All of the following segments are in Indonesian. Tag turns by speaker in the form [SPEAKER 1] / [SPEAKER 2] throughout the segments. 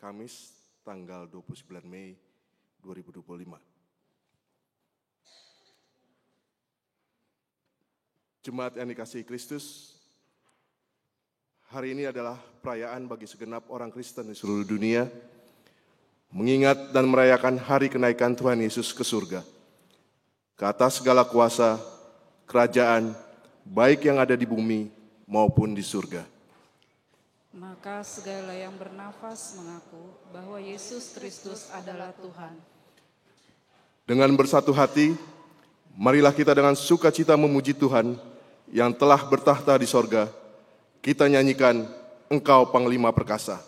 [SPEAKER 1] Kamis tanggal 29 Mei 2025. Jemaat yang dikasihi Kristus, hari ini adalah perayaan bagi segenap orang Kristen di seluruh dunia, mengingat dan merayakan hari kenaikan Tuhan Yesus ke surga, ke atas segala kuasa, kerajaan, baik yang ada di bumi maupun di surga.
[SPEAKER 2] Maka segala yang bernafas mengaku bahwa Yesus Kristus adalah Tuhan.
[SPEAKER 1] Dengan bersatu hati, marilah kita dengan sukacita memuji Tuhan yang telah bertahta di sorga. Kita nyanyikan Engkau Panglima Perkasa.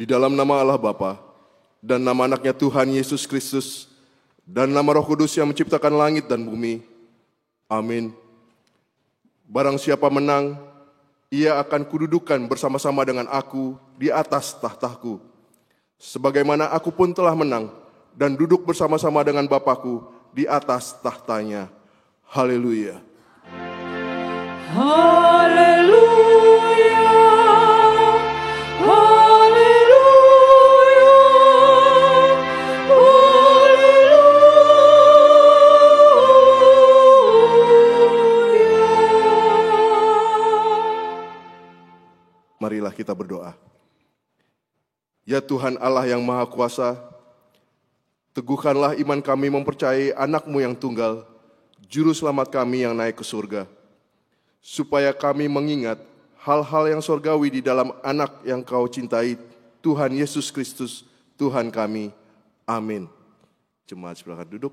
[SPEAKER 1] Di dalam nama Allah Bapa dan nama anaknya Tuhan Yesus Kristus dan nama Roh Kudus yang menciptakan langit dan bumi. Amin. Barang siapa menang, ia akan kududukan bersama-sama dengan aku di atas tahtaku. Sebagaimana aku pun telah menang dan duduk bersama-sama dengan Bapakku di atas tahtanya. Haleluya.
[SPEAKER 2] Haleluya.
[SPEAKER 1] Marilah kita berdoa. Ya Tuhan Allah yang Maha Kuasa, teguhkanlah iman kami mempercayai anak-Mu yang tunggal, Juru Selamat kami yang naik ke surga, supaya kami mengingat hal-hal yang sorgawi di dalam anak yang Kau cintai, Tuhan Yesus Kristus, Tuhan kami. Amin. Jemaat silakan duduk.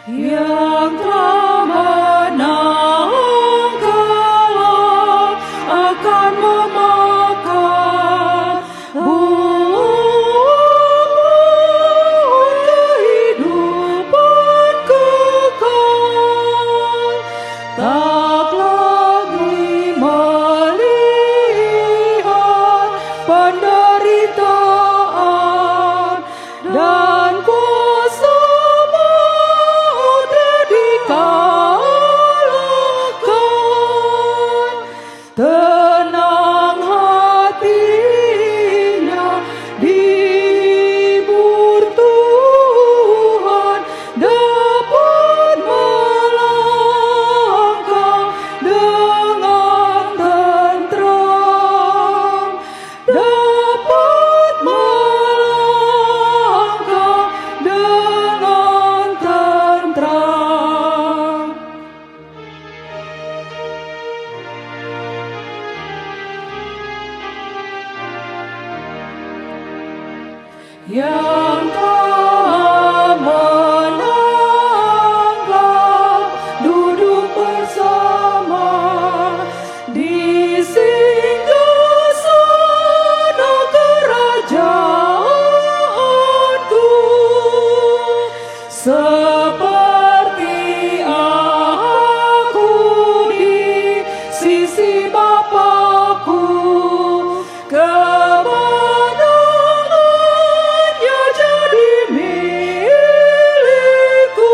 [SPEAKER 3] Yang telah menang kalah akan memakan buah kehidupan kekal. Tak lagi melihat penderitaan dan kuasa dikalahkan. Tenang hatinya dihibur Tuhan, dapat melangkah dengan tentram, dapat melangkah dengan tentram. Yang telah menanggap duduk bersama di singgasana kerajaanku, seperti aku di sisi Bapa-Ku. Kemenangannya jadi milikku.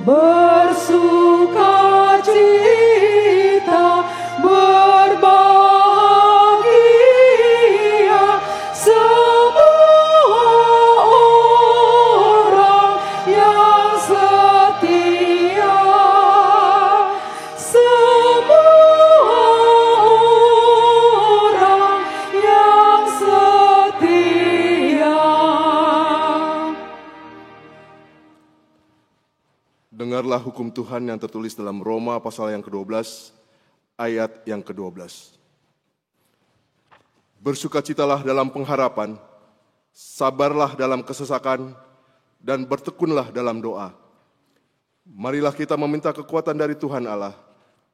[SPEAKER 3] Bersukacita, berbahagia semua orang yang setia. Semua orang yang setia.
[SPEAKER 1] Dengarlah hukum Tuhan yang tertulis dalam Roma pasal yang ke-12, ayat yang ke-12. Bersukacitalah dalam pengharapan, sabarlah dalam kesesakan, dan bertekunlah dalam doa. Marilah kita meminta kekuatan dari Tuhan Allah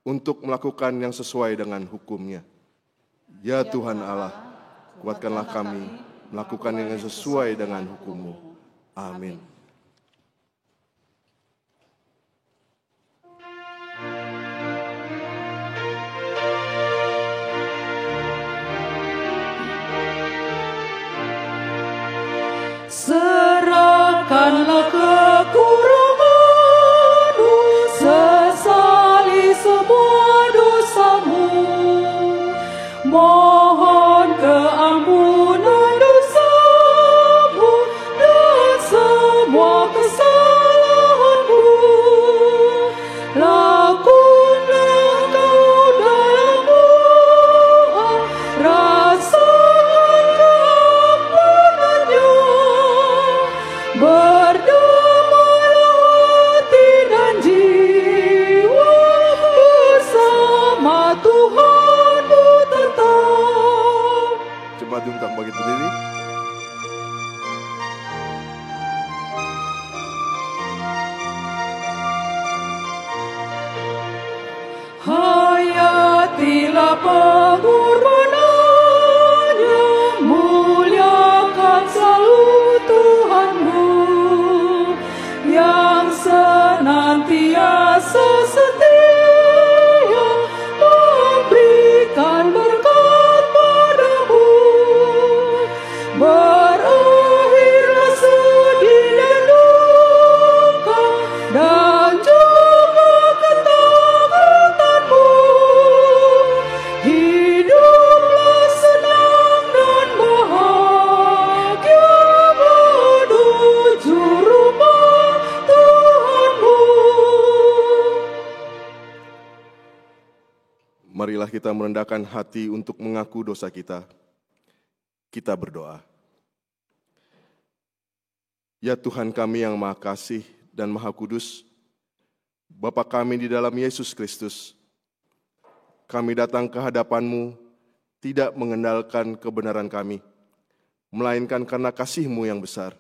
[SPEAKER 1] untuk melakukan yang sesuai dengan hukum-Nya. Ya Tuhan Allah, kuatkanlah kami melakukan yang sesuai dengan hukum-Mu. Amin.
[SPEAKER 3] Serahkanlah kekuranganmu, sesali semua dosamu. Mohon keampunan dosamu dan semua kesalahanmu. Lakukanlah kau dalam doa, rasakan keampunannya. Berdamailah hati dan jiwa bersama Tuhanmu tetap.
[SPEAKER 1] Cepat diungkap bagi berdiri.
[SPEAKER 3] Hayatilah pengorbanannya, muliakan selalu Tuhanmu yang senantiasa setia memberikan berkat padamu. Berakhirlah sedih dan duka dan juga ketakutanmu. Hidup
[SPEAKER 1] kita merendahkan hati untuk mengaku dosa kita, kita berdoa. Ya Tuhan kami yang Maha Kasih dan Maha Kudus, Bapa kami di dalam Yesus Kristus, kami datang ke hadapan-Mu tidak mengandalkan kebenaran kami, melainkan karena kasih-Mu yang besar.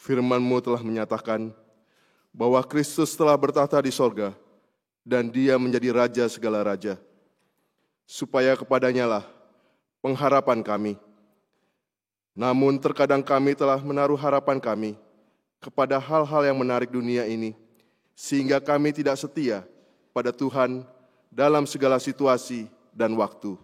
[SPEAKER 1] Firman-Mu telah menyatakan bahwa Kristus telah bertahta di sorga dan Dia menjadi Raja segala raja, supaya kepadanya lah pengharapan kami. Namun terkadang kami telah menaruh harapan kami kepada hal-hal yang menarik dunia ini, sehingga kami tidak setia pada Tuhan dalam segala situasi dan waktu.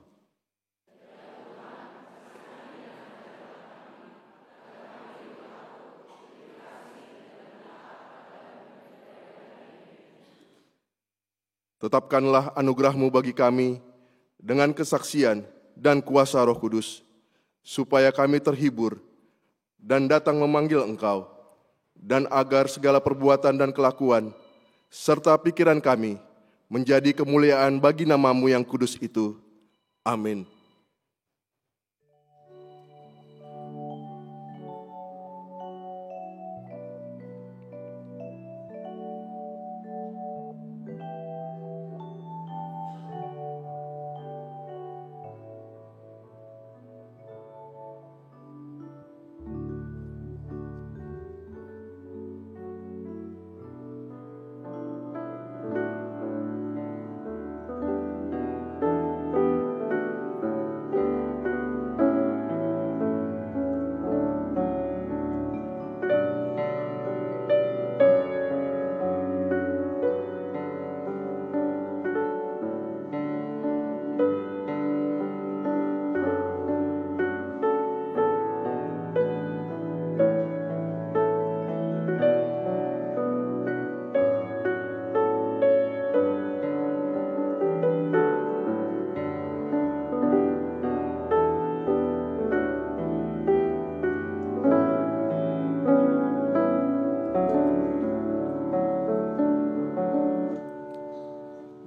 [SPEAKER 1] Tetapkanlah anugerah-Mu bagi kami dengan kesaksian dan kuasa Roh Kudus, supaya kami terhibur dan datang memanggil Engkau, dan agar segala perbuatan dan kelakuan, serta pikiran kami menjadi kemuliaan bagi nama-Mu yang kudus itu. Amin.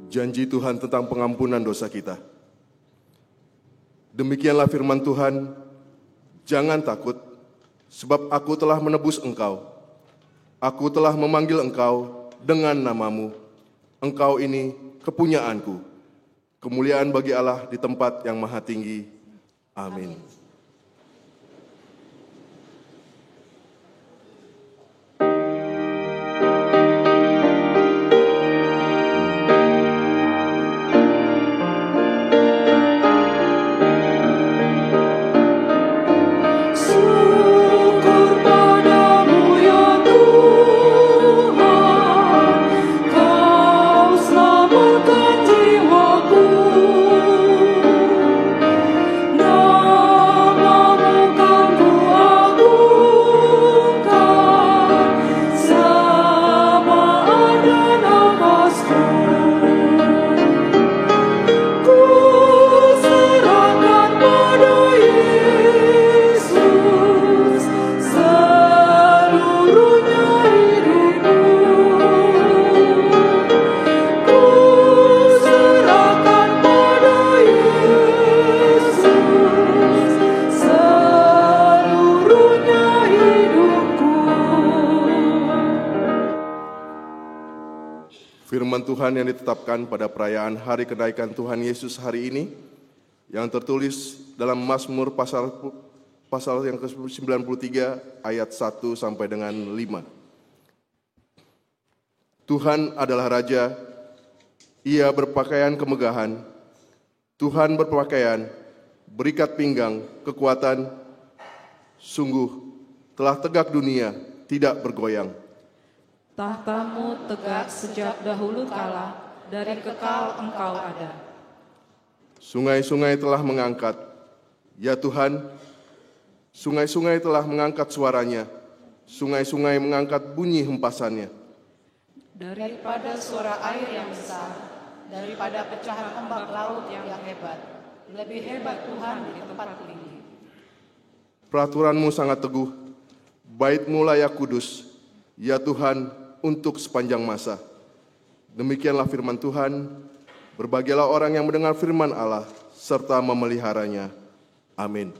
[SPEAKER 1] Janji Tuhan tentang pengampunan dosa kita. Demikianlah firman Tuhan, jangan takut, sebab aku telah menebus engkau. Aku telah memanggil engkau dengan nama-Mu. Engkau ini kepunyaanku. Kemuliaan bagi Allah di tempat yang maha tinggi. Amin. Firman Tuhan yang ditetapkan pada perayaan Hari Kenaikan Tuhan Yesus hari ini, yang tertulis dalam Mazmur pasal yang ke-93 ayat 1 sampai dengan 5. Tuhan adalah Raja, Ia berpakaian kemegahan, Tuhan berpakaian, berikat pinggang, kekuatan, sungguh telah tegak dunia, tidak bergoyang.
[SPEAKER 2] Tahta-Mu tegak sejak dahulu kala, dari kekal Engkau ada.
[SPEAKER 1] Sungai-sungai telah mengangkat, ya Tuhan, sungai-sungai telah mengangkat suaranya, sungai-sungai mengangkat bunyi hempasannya.
[SPEAKER 4] Daripada suara air yang besar, daripada pecahan ombak laut yang hebat, lebih hebat Tuhan di tempat tinggi.
[SPEAKER 1] Peraturan-Mu sangat teguh, Bait-Mu layak kudus, ya Tuhan, untuk sepanjang masa. Demikianlah firman Tuhan, berbahagialah orang yang mendengar firman Allah, serta memeliharanya. Amin.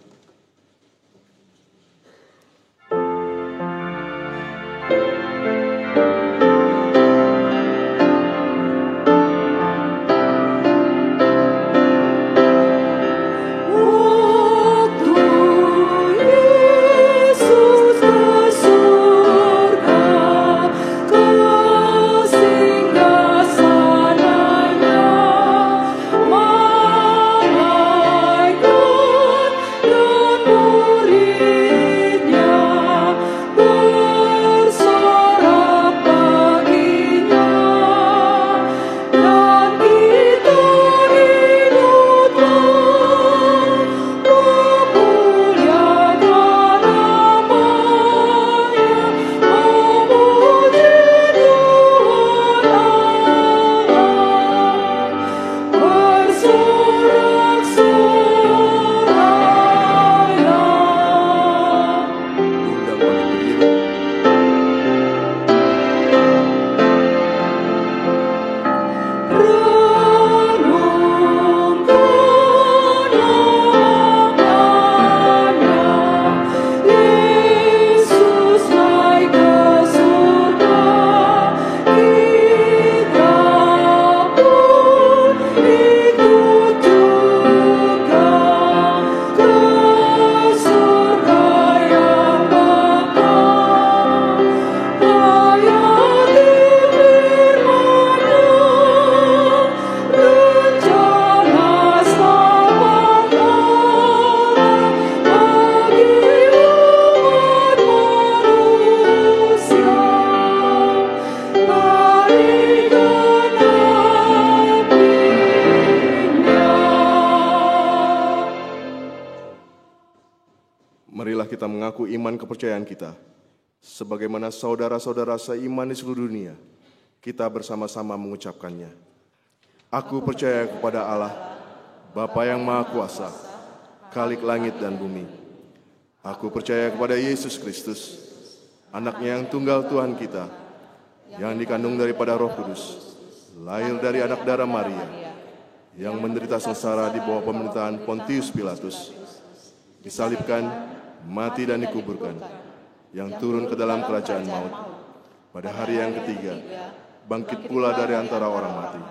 [SPEAKER 1] Marilah kita mengaku iman kepercayaan kita. Sebagaimana saudara-saudara seiman di seluruh dunia, kita bersama-sama mengucapkannya. Aku percaya kepada Allah, Bapa yang Maha Kuasa, Khalik langit dan bumi. Aku percaya kepada Yesus Kristus, Anaknya yang tunggal Tuhan kita, yang dikandung daripada Roh Kudus, lahir dari anak darah Maria, yang menderita sengsara di bawah pemerintahan Pontius Pilatus, disalibkan, mati dan dikuburkan, yang turun ke dalam kerajaan maut, pada hari yang ketiga, bangkit pula dari antara orang mati,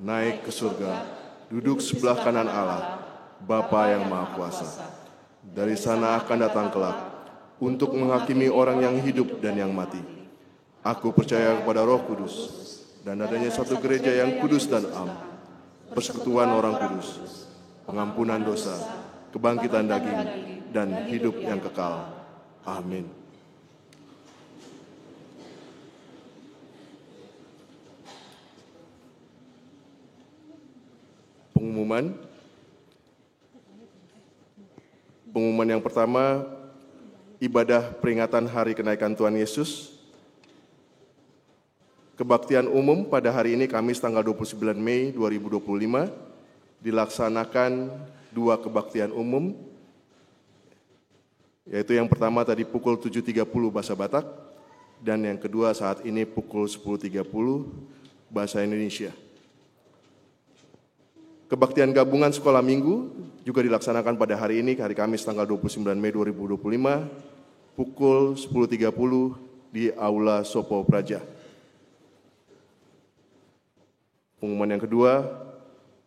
[SPEAKER 1] naik ke surga, duduk sebelah kanan Allah, Bapa yang Maha Kuasa. Dari sana akan datang kelak, untuk menghakimi orang yang hidup dan yang mati. Aku percaya kepada Roh Kudus, dan adanya satu gereja yang kudus dan am, persekutuan orang kudus, pengampunan dosa, kebangkitan daging, dan hidup yang kekal. Amin. Pengumuman yang pertama, ibadah peringatan Hari Kenaikan Tuhan Yesus. Kebaktian umum pada hari ini Kamis tanggal 29 Mei 2025 dilaksanakan dua kebaktian umum, yaitu yang pertama tadi pukul 7.30 bahasa Batak, dan yang kedua saat ini pukul 10.30 bahasa Indonesia. Kebaktian gabungan sekolah minggu juga dilaksanakan pada hari ini, hari Kamis tanggal 29 Mei 2025, pukul 10.30 di Aula Sopo Praja. Pengumuman yang kedua,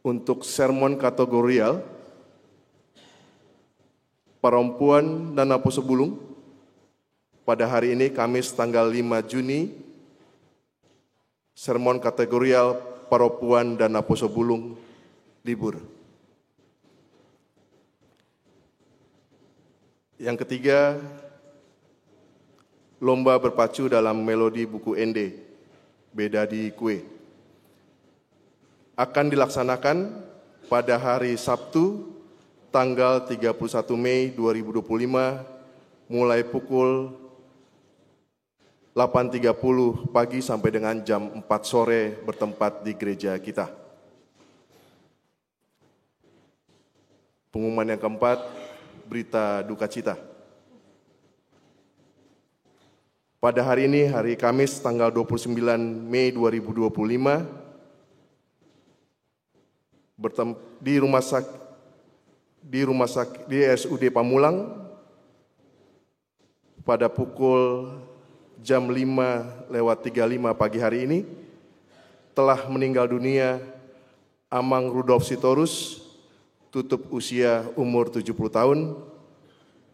[SPEAKER 1] untuk sermon kategorial Perempuan Dana Posobulung pada hari ini Kamis tanggal 5 Juni, sermon kategorial Perempuan Dana Posobulung libur. Yang ketiga, lomba berpacu dalam melodi buku Ende, Beda di Kue, akan dilaksanakan pada hari Sabtu tanggal 31 Mei 2025 mulai pukul 8.30 pagi sampai dengan jam 4 sore bertempat di gereja kita. Pengumuman yang keempat, berita duka cita. Pada hari ini, hari Kamis tanggal 29 Mei 2025, di RSUD Pamulang pada pukul jam 5:35 pagi hari ini telah meninggal dunia Amang Rudolf Sitorus, tutup usia umur 70 tahun,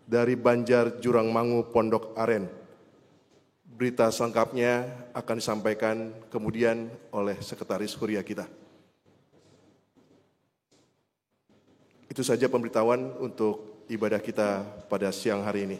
[SPEAKER 1] dari Banjar Jurangmangu, Pondok Aren. Berita selengkapnya akan disampaikan kemudian oleh Sekretaris Kuria kita. Itu saja pemberitahuan untuk ibadah kita pada siang hari ini.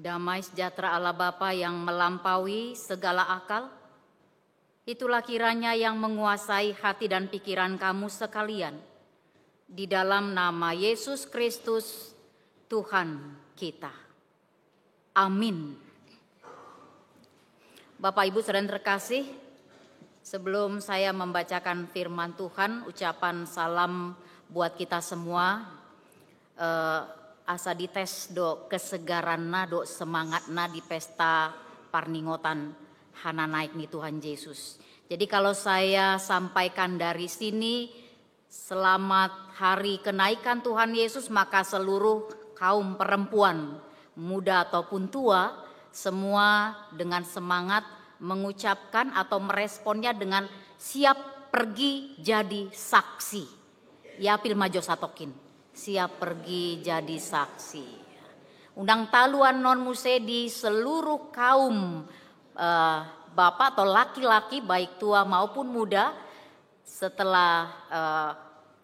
[SPEAKER 5] Damai sejahtera Allah Bapa yang melampaui segala akal, itulah kiranya yang menguasai hati dan pikiran kamu sekalian. Di dalam nama Yesus Kristus, Tuhan kita. Amin. Bapak Ibu saudara terkasih, sebelum saya membacakan firman Tuhan, ucapan salam buat kita semua, asa dites do kesegaran na do semangat na di pesta parningotan hana naik nih Tuhan Yesus. Jadi kalau saya sampaikan dari sini selamat hari kenaikan Tuhan Yesus, maka seluruh kaum perempuan muda ataupun tua semua dengan semangat mengucapkan atau meresponnya dengan siap pergi jadi saksi. Ya pilmajo satokin. Siap pergi jadi saksi. Undang taluan non muse di seluruh kaum bapak atau laki-laki baik tua maupun muda, setelah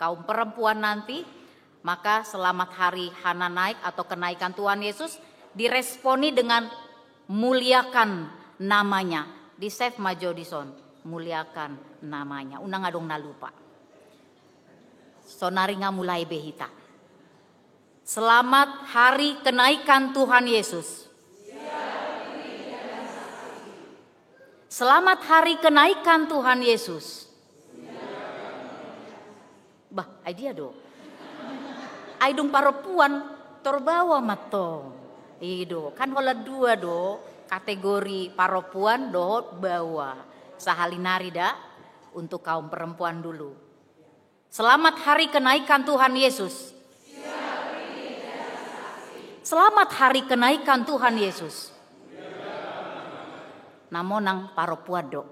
[SPEAKER 5] kaum perempuan nanti, maka selamat hari hana naik atau kenaikan Tuhan Yesus diresponi dengan muliakan namanya. Di save majo dison, muliakan namanya. Undang adong nalupa. Sonaringa mulai behita. Selamat hari kenaikan Tuhan Yesus. Selamat hari kenaikan Tuhan Yesus. Bah, idea do. Aidung perempuan terbawa mato. Ido, kan hola dua do kategori perempuan do bawa. Sahalinari dah untuk kaum perempuan dulu. Selamat hari kenaikan Tuhan Yesus. Selamat hari kenaikan Tuhan Yesus. Namonang perempuan do.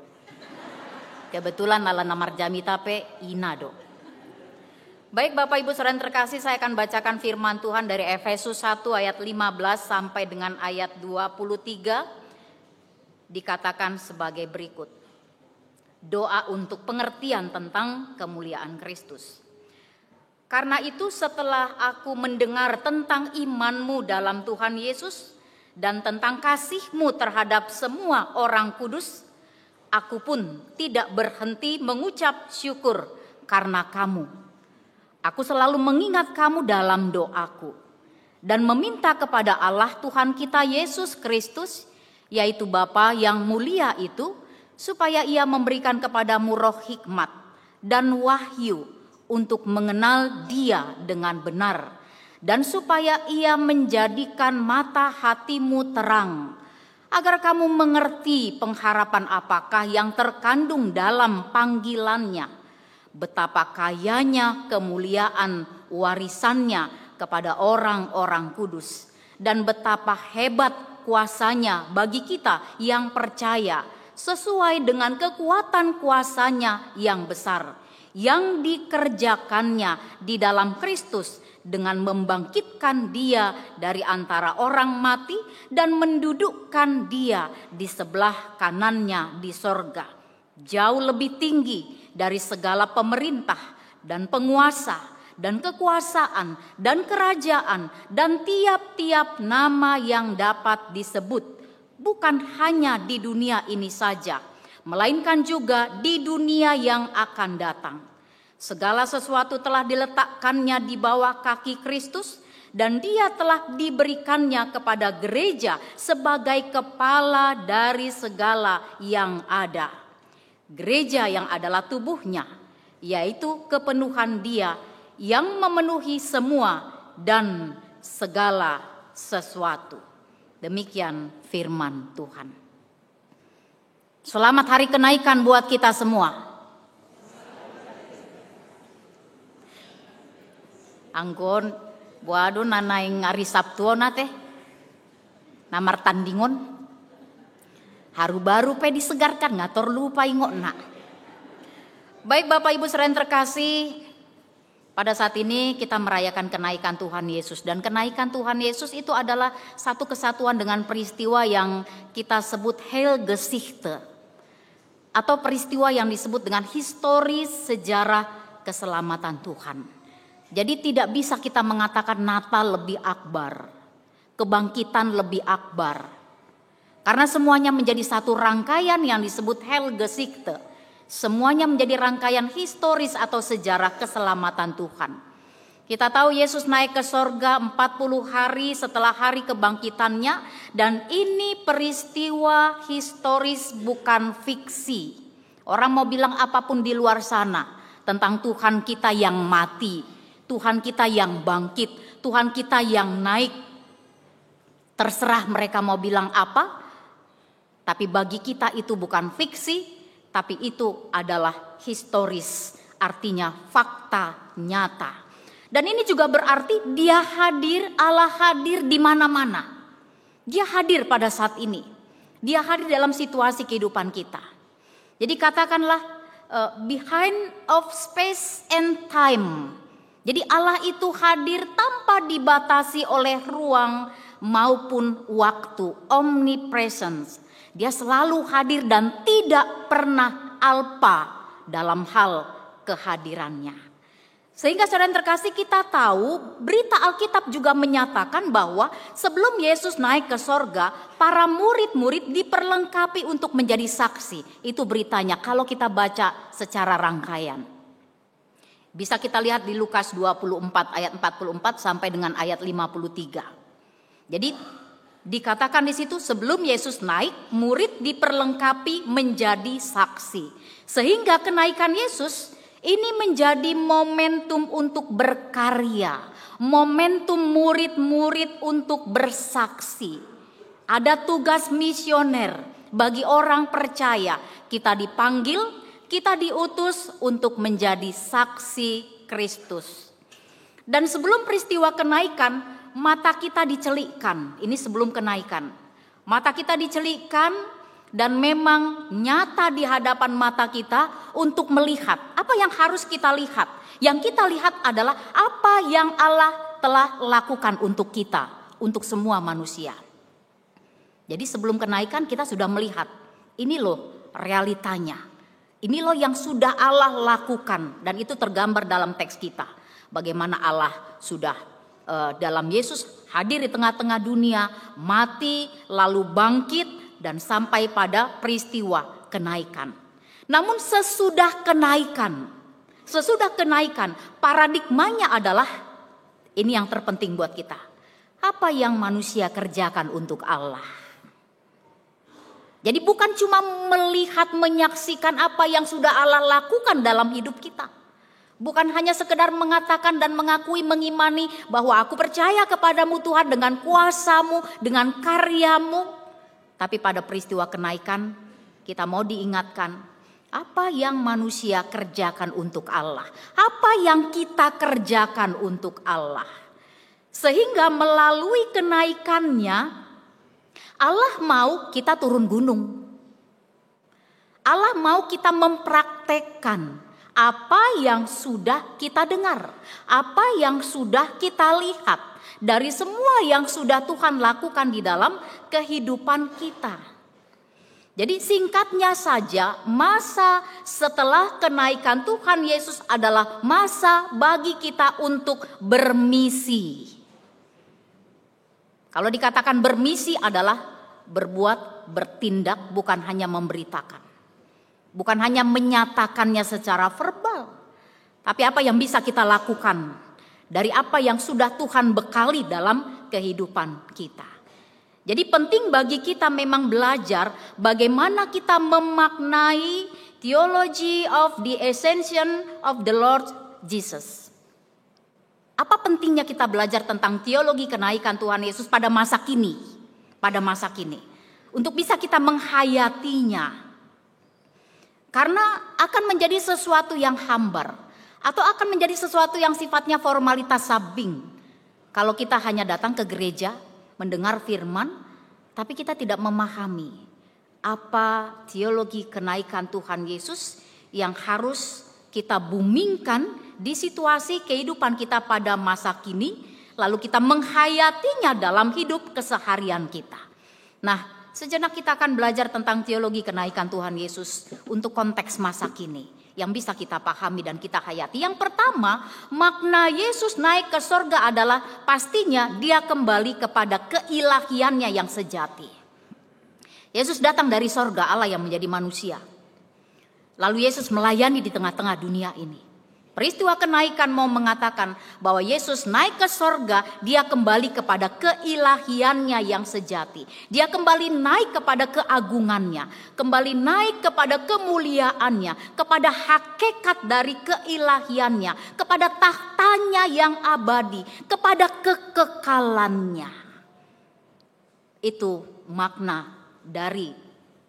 [SPEAKER 5] Kebetulan ala namar jami tape ina do. Baik Bapak Ibu saudara terkasih, saya akan bacakan firman Tuhan dari Efesus 1 ayat 15 sampai dengan ayat 23. Dikatakan sebagai berikut. Doa untuk pengertian tentang kemuliaan Kristus. Karena itu setelah aku mendengar tentang imanmu dalam Tuhan Yesus dan tentang kasihmu terhadap semua orang kudus, aku pun tidak berhenti mengucap syukur karena kamu. Aku selalu mengingat kamu dalam doaku dan meminta kepada Allah Tuhan kita Yesus Kristus, yaitu Bapa yang mulia itu, supaya Ia memberikan kepadamu roh hikmat dan wahyu untuk mengenal Dia dengan benar, dan supaya Ia menjadikan mata hatimu terang, agar kamu mengerti pengharapan apakah yang terkandung dalam panggilannya, betapa kayanya kemuliaan warisannya kepada orang-orang kudus, dan betapa hebat kuasanya bagi kita yang percaya, sesuai dengan kekuatan kuasanya yang besar, yang dikerjakannya di dalam Kristus dengan membangkitkan Dia dari antara orang mati dan mendudukkan Dia di sebelah kanannya di sorga, jauh lebih tinggi dari segala pemerintah dan penguasa dan kekuasaan dan kerajaan dan tiap-tiap nama yang dapat disebut, bukan hanya di dunia ini saja, melainkan juga di dunia yang akan datang. Segala sesuatu telah diletakkannya di bawah kaki Kristus, dan Dia telah diberikannya kepada gereja sebagai kepala dari segala yang ada. Gereja yang adalah tubuhnya, yaitu kepenuhan Dia yang memenuhi semua dan segala sesuatu. Demikian firman Tuhan. Selamat hari kenaikan buat kita semua. Anggon buado nanay ngari Sabtu na teh namar tandingon haru baru pe disegarkan ngator lupa ingok nak. Baik Bapak Ibu saudara terkasih, pada saat ini kita merayakan kenaikan Tuhan Yesus, dan kenaikan Tuhan Yesus itu adalah satu kesatuan dengan peristiwa yang kita sebut Heilgeschichte, atau peristiwa yang disebut dengan historis sejarah keselamatan Tuhan. Jadi tidak bisa kita mengatakan Natal lebih akbar, kebangkitan lebih akbar, karena semuanya menjadi satu rangkaian yang disebut Heilgeschichte. Semuanya menjadi rangkaian historis atau sejarah keselamatan Tuhan. Kita tahu Yesus naik ke sorga 40 hari setelah hari kebangkitannya, dan ini peristiwa historis bukan fiksi. Orang mau bilang apapun di luar sana tentang Tuhan kita yang mati, Tuhan kita yang bangkit, Tuhan kita yang naik, terserah mereka mau bilang apa, tapi bagi kita itu bukan fiksi, tapi itu adalah historis, artinya fakta nyata. Dan ini juga berarti Dia hadir, Allah hadir di mana-mana. Dia hadir pada saat ini. Dia hadir dalam situasi kehidupan kita. Jadi katakanlah behind of space and time. Jadi Allah itu hadir tanpa dibatasi oleh ruang maupun waktu, omnipresence. Dia selalu hadir dan tidak pernah alpa dalam hal kehadirannya. Sehingga saudara terkasih, kita tahu berita Alkitab juga menyatakan bahwa sebelum Yesus naik ke sorga, para murid-murid diperlengkapi untuk menjadi saksi. Itu beritanya kalau kita baca secara rangkaian. Bisa kita lihat di Lukas 24 ayat 44 sampai dengan ayat 53. Jadi dikatakan di situ sebelum Yesus naik, murid diperlengkapi menjadi saksi. Sehingga kenaikan Yesus ini menjadi momentum untuk berkarya, momentum murid-murid untuk bersaksi. Ada tugas misioner bagi orang percaya. Kita dipanggil, kita diutus untuk menjadi saksi Kristus. Dan sebelum peristiwa kenaikan, mata kita dicelikkan. Ini sebelum kenaikan. Mata kita dicelikkan dan memang nyata di hadapan mata kita untuk melihat. Apa yang harus kita lihat? Yang kita lihat adalah apa yang Allah telah lakukan untuk kita, untuk semua manusia. Jadi sebelum kenaikan kita sudah melihat. Ini loh realitanya. Ini loh yang sudah Allah lakukan, dan itu tergambar dalam teks kita. Bagaimana Allah sudah dalam Yesus hadir di tengah-tengah dunia, mati, lalu bangkit, dan sampai pada peristiwa kenaikan. Namun sesudah kenaikan, paradigmanya adalah ini yang terpenting buat kita. Apa yang manusia kerjakan untuk Allah? Jadi bukan cuma melihat, menyaksikan apa yang sudah Allah lakukan dalam hidup kita. Bukan hanya sekedar mengatakan dan mengakui, mengimani bahwa aku percaya kepadamu Tuhan dengan kuasamu, dengan karyamu. Tapi pada peristiwa kenaikan kita mau diingatkan apa yang manusia kerjakan untuk Allah. Apa yang kita kerjakan untuk Allah. Sehingga melalui kenaikannya Allah mau kita turun gunung. Allah mau kita mempraktekkan apa yang sudah kita dengar, apa yang sudah kita lihat dari semua yang sudah Tuhan lakukan di dalam kehidupan kita. Jadi singkatnya saja, masa setelah kenaikan Tuhan Yesus adalah masa bagi kita untuk bermisi. Kalau dikatakan bermisi adalah berbuat, bertindak, bukan hanya memberitakan. Bukan hanya menyatakannya secara verbal. Tapi apa yang bisa kita lakukan dari apa yang sudah Tuhan bekali dalam kehidupan kita. Jadi penting bagi kita memang belajar bagaimana kita memaknai theology of the ascension of the Lord Jesus. Apa pentingnya kita belajar tentang teologi kenaikan Tuhan Yesus pada masa kini? Untuk bisa kita menghayatinya. Karena akan menjadi sesuatu yang hambar. Atau akan menjadi sesuatu yang sifatnya formalitas sabing. Kalau kita hanya datang ke gereja, mendengar firman, tapi kita tidak memahami apa teologi kenaikan Tuhan Yesus yang harus kita boomingkan di situasi kehidupan kita pada masa kini, lalu kita menghayatinya dalam hidup keseharian kita. Nah, sejenak kita akan belajar tentang teologi kenaikan Tuhan Yesus untuk konteks masa kini yang bisa kita pahami dan kita hayati. Yang pertama, makna Yesus naik ke sorga adalah pastinya dia kembali kepada keilahiannya yang sejati. Yesus datang dari sorga, Allah yang menjadi manusia. Lalu Yesus melayani di tengah-tengah dunia ini. Peristiwa kenaikan mau mengatakan bahwa Yesus naik ke sorga, dia kembali kepada keilahiannya yang sejati. Dia kembali naik kepada keagungannya, kembali naik kepada kemuliaannya, kepada hakikat dari keilahiannya, kepada tahtanya yang abadi, kepada kekekalannya. Itu makna dari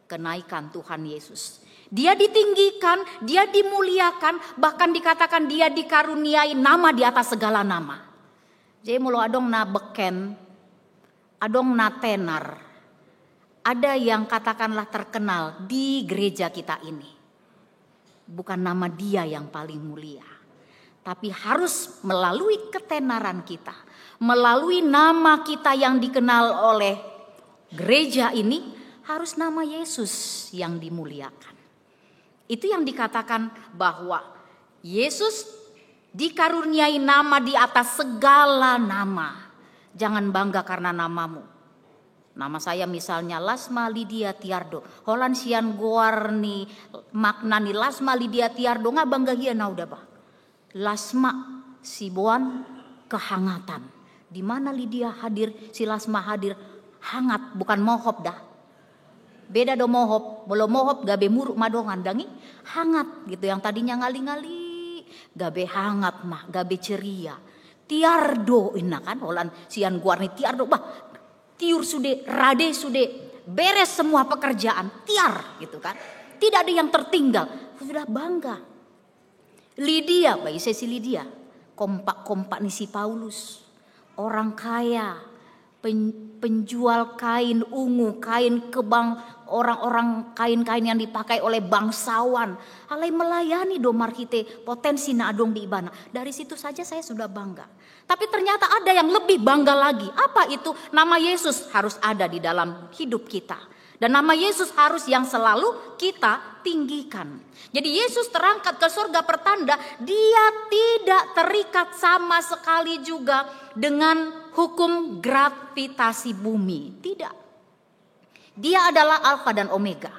[SPEAKER 5] kenaikan Tuhan Yesus. Dia ditinggikan, dia dimuliakan, bahkan dikatakan dia dikaruniai nama di atas segala nama. Jadi mulo adong na beken, adong na tenar. Ada yang katakanlah terkenal di gereja kita ini. Bukan nama dia yang paling mulia. Tapi harus melalui ketenaran kita. Melalui nama kita yang dikenal oleh gereja ini, harus nama Yesus yang dimuliakan. Itu yang dikatakan bahwa Yesus dikaruniai nama di atas segala nama. Jangan bangga karena namamu. Nama saya misalnya Lasma Lydia Tiardo. Holan sian goarni maknani Lasma Lydia Tiardo. Nga bangga hian udah bah. Lasma sibuan kehangatan. Di mana Lydia hadir, si Lasma hadir. Hangat, bukan mohop dah. Beda do mohop, belum mohop gabe muruk madongan dangi hangat gitu, yang tadinya ngali-ngali gabe hangat mah, gabe ceria. Tiardo ina kan holan sian guarni tiardo bah, tiur sude, rade sude, beres semua pekerjaan, tiar gitu kan. Tidak ada yang tertinggal, sudah bangga. Lydia, bayi saya si Lydia, kompak-kompak nih si Paulus, orang kaya, penjual kain ungu, kain kebang, orang-orang kain-kain yang dipakai oleh bangsawan. Alai melayani domar hite potensi na adong di ibana. Dari situ saja saya sudah bangga. Tapi ternyata ada yang lebih bangga lagi. Apa itu? Nama Yesus harus ada di dalam hidup kita. Dan nama Yesus harus yang selalu kita tinggikan. Jadi Yesus terangkat ke surga pertanda dia tidak terikat sama sekali juga dengan hukum gravitasi bumi. Tidak. Dia adalah Alfa dan Omega.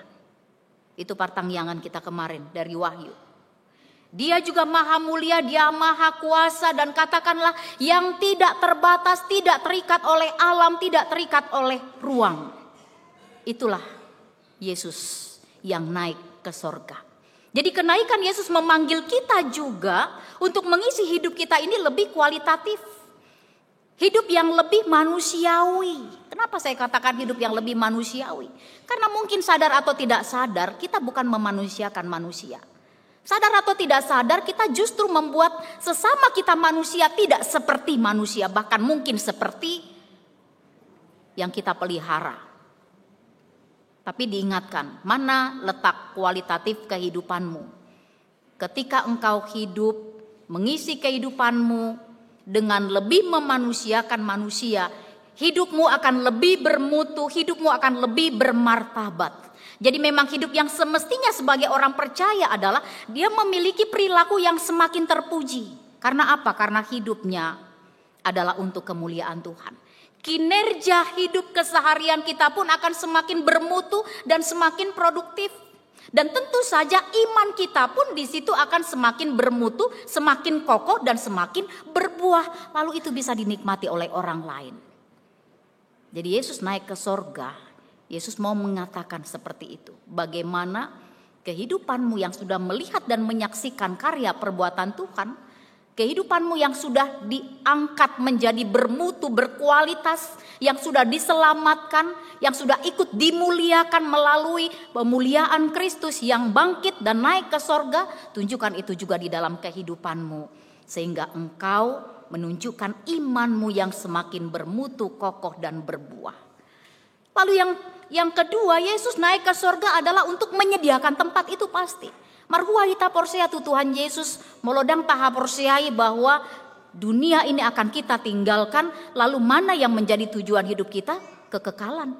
[SPEAKER 5] Itu pertangyangan kita kemarin dari Wahyu. Dia juga maha mulia, dia maha kuasa, dan katakanlah yang tidak terbatas, tidak terikat oleh alam, tidak terikat oleh ruang. Itulah Yesus yang naik ke sorga. Jadi kenaikan Yesus memanggil kita juga untuk mengisi hidup kita ini lebih kualitatif. Hidup yang lebih manusiawi. Kenapa saya katakan hidup yang lebih manusiawi? Karena mungkin sadar atau tidak sadar kita bukan memanusiakan manusia. Sadar atau tidak sadar kita justru membuat sesama kita manusia tidak seperti manusia. Bahkan mungkin seperti yang kita pelihara. Tapi diingatkan, mana letak kualitatif kehidupanmu? Ketika engkau hidup, mengisi kehidupanmu dengan lebih memanusiakan manusia, hidupmu akan lebih bermutu, hidupmu akan lebih bermartabat. Jadi memang hidup yang semestinya sebagai orang percaya adalah dia memiliki perilaku yang semakin terpuji. Karena apa? Karena hidupnya adalah untuk kemuliaan Tuhan. Kinerja hidup keseharian kita pun akan semakin bermutu dan semakin produktif. Dan tentu saja iman kita pun di situ akan semakin bermutu, semakin kokoh dan semakin berbuah. Lalu itu bisa dinikmati oleh orang lain. Jadi Yesus naik ke sorga, Yesus mau mengatakan seperti itu. Bagaimana kehidupanmu yang sudah melihat dan menyaksikan karya perbuatan Tuhan, kehidupanmu yang sudah diangkat menjadi bermutu, berkualitas, yang sudah diselamatkan, yang sudah ikut dimuliakan melalui pemuliaan Kristus yang bangkit dan naik ke sorga, tunjukkan itu juga di dalam kehidupanmu. Sehingga engkau menunjukkan imanmu yang semakin bermutu, kokoh dan berbuah. Lalu yang kedua, Yesus naik ke sorga adalah untuk menyediakan tempat, itu pasti. Marhua hita porsea tu Tuhan Yesus melodang taha porseai bahwa dunia ini akan kita tinggalkan. Lalu mana yang menjadi tujuan hidup kita? Kekekalan.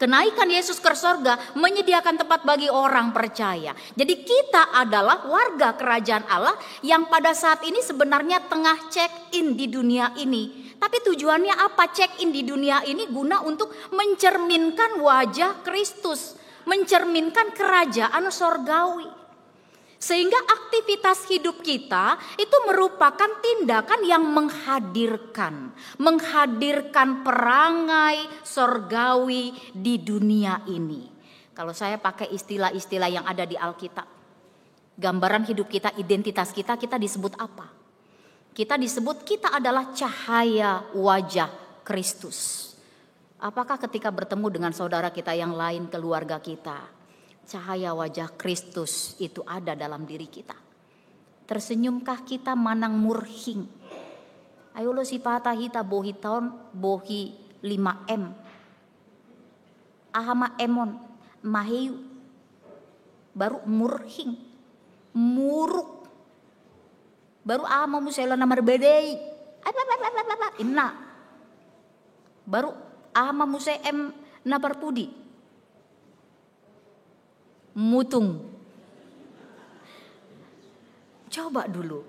[SPEAKER 5] Kenaikan Yesus ke sorga menyediakan tempat bagi orang percaya. Jadi kita adalah warga kerajaan Allah yang pada saat ini sebenarnya tengah check in di dunia ini. Tapi tujuannya apa check in di dunia ini? Guna untuk mencerminkan wajah Kristus. Mencerminkan kerajaan sorgawi. Sehingga aktivitas hidup kita itu merupakan tindakan yang menghadirkan perangai sorgawi di dunia ini. Kalau saya pakai istilah-istilah yang ada di Alkitab, gambaran hidup kita, identitas kita disebut apa? Kita disebut kita adalah cahaya wajah Kristus. Apakah ketika bertemu dengan saudara kita yang lain, keluarga kita, cahaya wajah Kristus itu ada dalam diri kita? Tersenyumkah kita manang murhing? Ayo lo sipata hita bohi tahun bohi 5M. Ahama emon maheyu. Baru murhing. Muruk. Baru ahama musela namar bedei. Inna. Baru ama musem nabarpudi mutung. Coba dulu.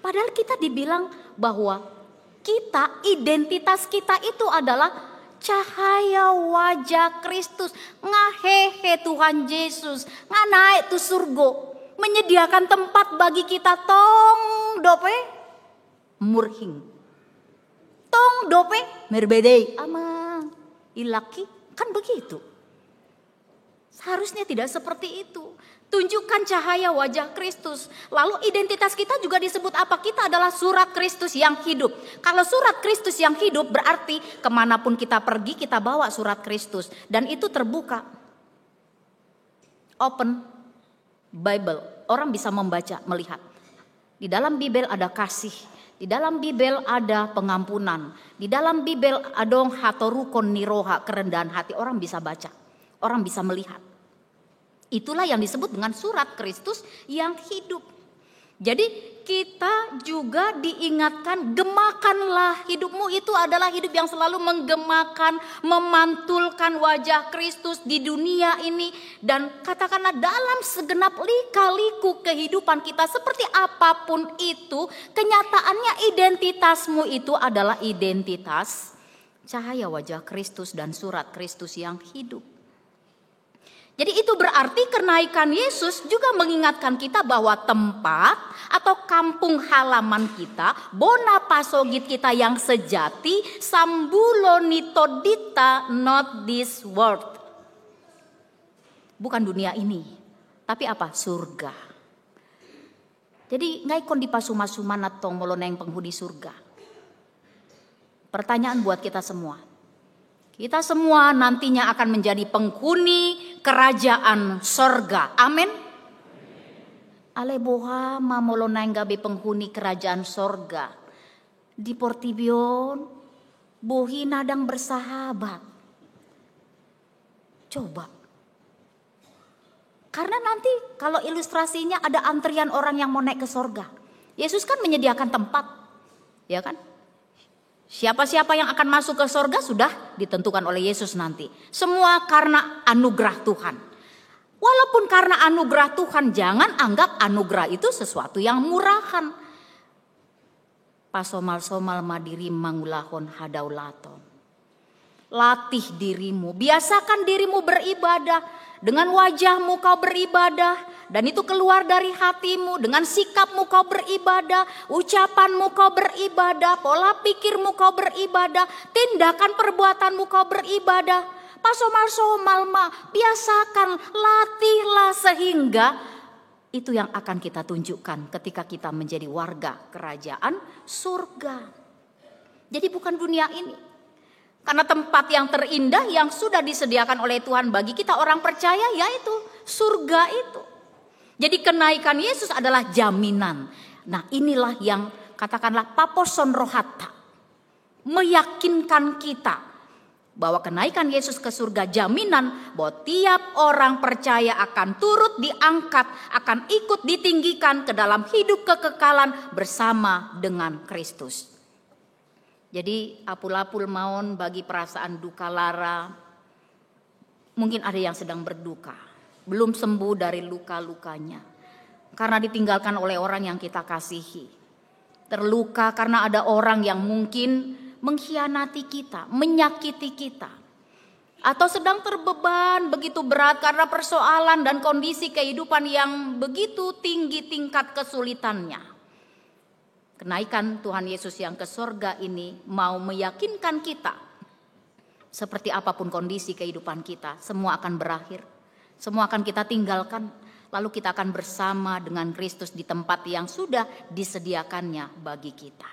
[SPEAKER 5] Padahal kita dibilang bahwa kita, identitas kita itu adalah cahaya wajah Kristus. Ngahehe Tuhan Yesus, nganaik tu surgo, menyediakan tempat bagi kita tong dope murhing. Tong dope merbedei ama ilaki, kan begitu. Seharusnya tidak seperti itu. Tunjukkan cahaya wajah Kristus. Lalu identitas kita juga disebut apa? Kita adalah surat Kristus yang hidup. Kalau surat Kristus yang hidup berarti kemanapun kita pergi kita bawa surat Kristus. Dan itu terbuka. Open Bible. Orang bisa membaca, melihat. Di dalam Bible ada kasih. Di dalam Bible ada pengampunan. Di dalam Bible ada hatorukon niroha, kerendahan hati. Orang bisa baca. Orang bisa melihat. Itulah yang disebut dengan surat Kristus yang hidup. Jadi kita juga diingatkan, gemakanlah hidupmu itu adalah hidup yang selalu menggemakan, memantulkan wajah Kristus di dunia ini. Dan katakanlah dalam segenap lika-liku kehidupan kita seperti apapun itu, kenyataannya identitasmu itu adalah identitas cahaya wajah Kristus dan surat Kristus yang hidup. Jadi itu berarti kenaikan Yesus juga mengingatkan kita bahwa tempat atau kampung halaman kita, bona pasogit kita yang sejati, sambulonitodita not this world. Bukan dunia ini, tapi apa? Surga. Jadi ngai kon di pasuma-suma natong moloneng penghuni surga. Pertanyaan buat kita semua. Kita semua nantinya akan menjadi penghuni kerajaan sorga. Amin. Aleboha mamolonang gabe penghuni kerajaan sorga. Di Portibion, bohi nadang bersahabat. Coba. Karena nanti kalau ilustrasinya ada antrian orang yang mau naik ke sorga. Yesus kan menyediakan tempat. Ya kan? Siapa-siapa yang akan masuk ke sorga sudah ditentukan oleh Yesus nanti. Semua karena anugerah Tuhan. Walaupun karena anugerah Tuhan, jangan anggap anugerah itu sesuatu yang murahan. Pasomal-somal madiri mangulahon hadaulaton. Latih dirimu, biasakan dirimu beribadah. Dengan wajahmu kau beribadah. Dan itu keluar dari hatimu. Dengan sikapmu kau beribadah. Ucapanmu kau beribadah. Pola pikirmu kau beribadah. Tindakan perbuatanmu kau beribadah. Pasomal-somal ma, biasakan, latihlah sehingga itu yang akan kita tunjukkan ketika kita menjadi warga kerajaan surga. Jadi bukan dunia ini. Karena tempat yang terindah yang sudah disediakan oleh Tuhan bagi kita orang percaya yaitu surga itu. Jadi kenaikan Yesus adalah jaminan. Nah inilah yang katakanlah paposon rohata. Meyakinkan kita bahwa kenaikan Yesus ke surga jaminan bahwa tiap orang percaya akan turut diangkat, akan ikut ditinggikan ke dalam hidup kekekalan bersama dengan Kristus. Jadi apul-apul maun bagi perasaan duka lara. Mungkin ada yang sedang berduka. Belum sembuh dari luka-lukanya. Karena ditinggalkan oleh orang yang kita kasihi. Terluka karena ada orang yang mungkin mengkhianati kita, menyakiti kita. Atau sedang terbeban begitu berat karena persoalan dan kondisi kehidupan yang begitu tinggi tingkat kesulitannya. Kenaikan Tuhan Yesus yang ke surga ini mau meyakinkan kita seperti apapun kondisi kehidupan kita, semua akan berakhir, semua akan kita tinggalkan, lalu kita akan bersama dengan Kristus di tempat yang sudah disediakannya bagi kita.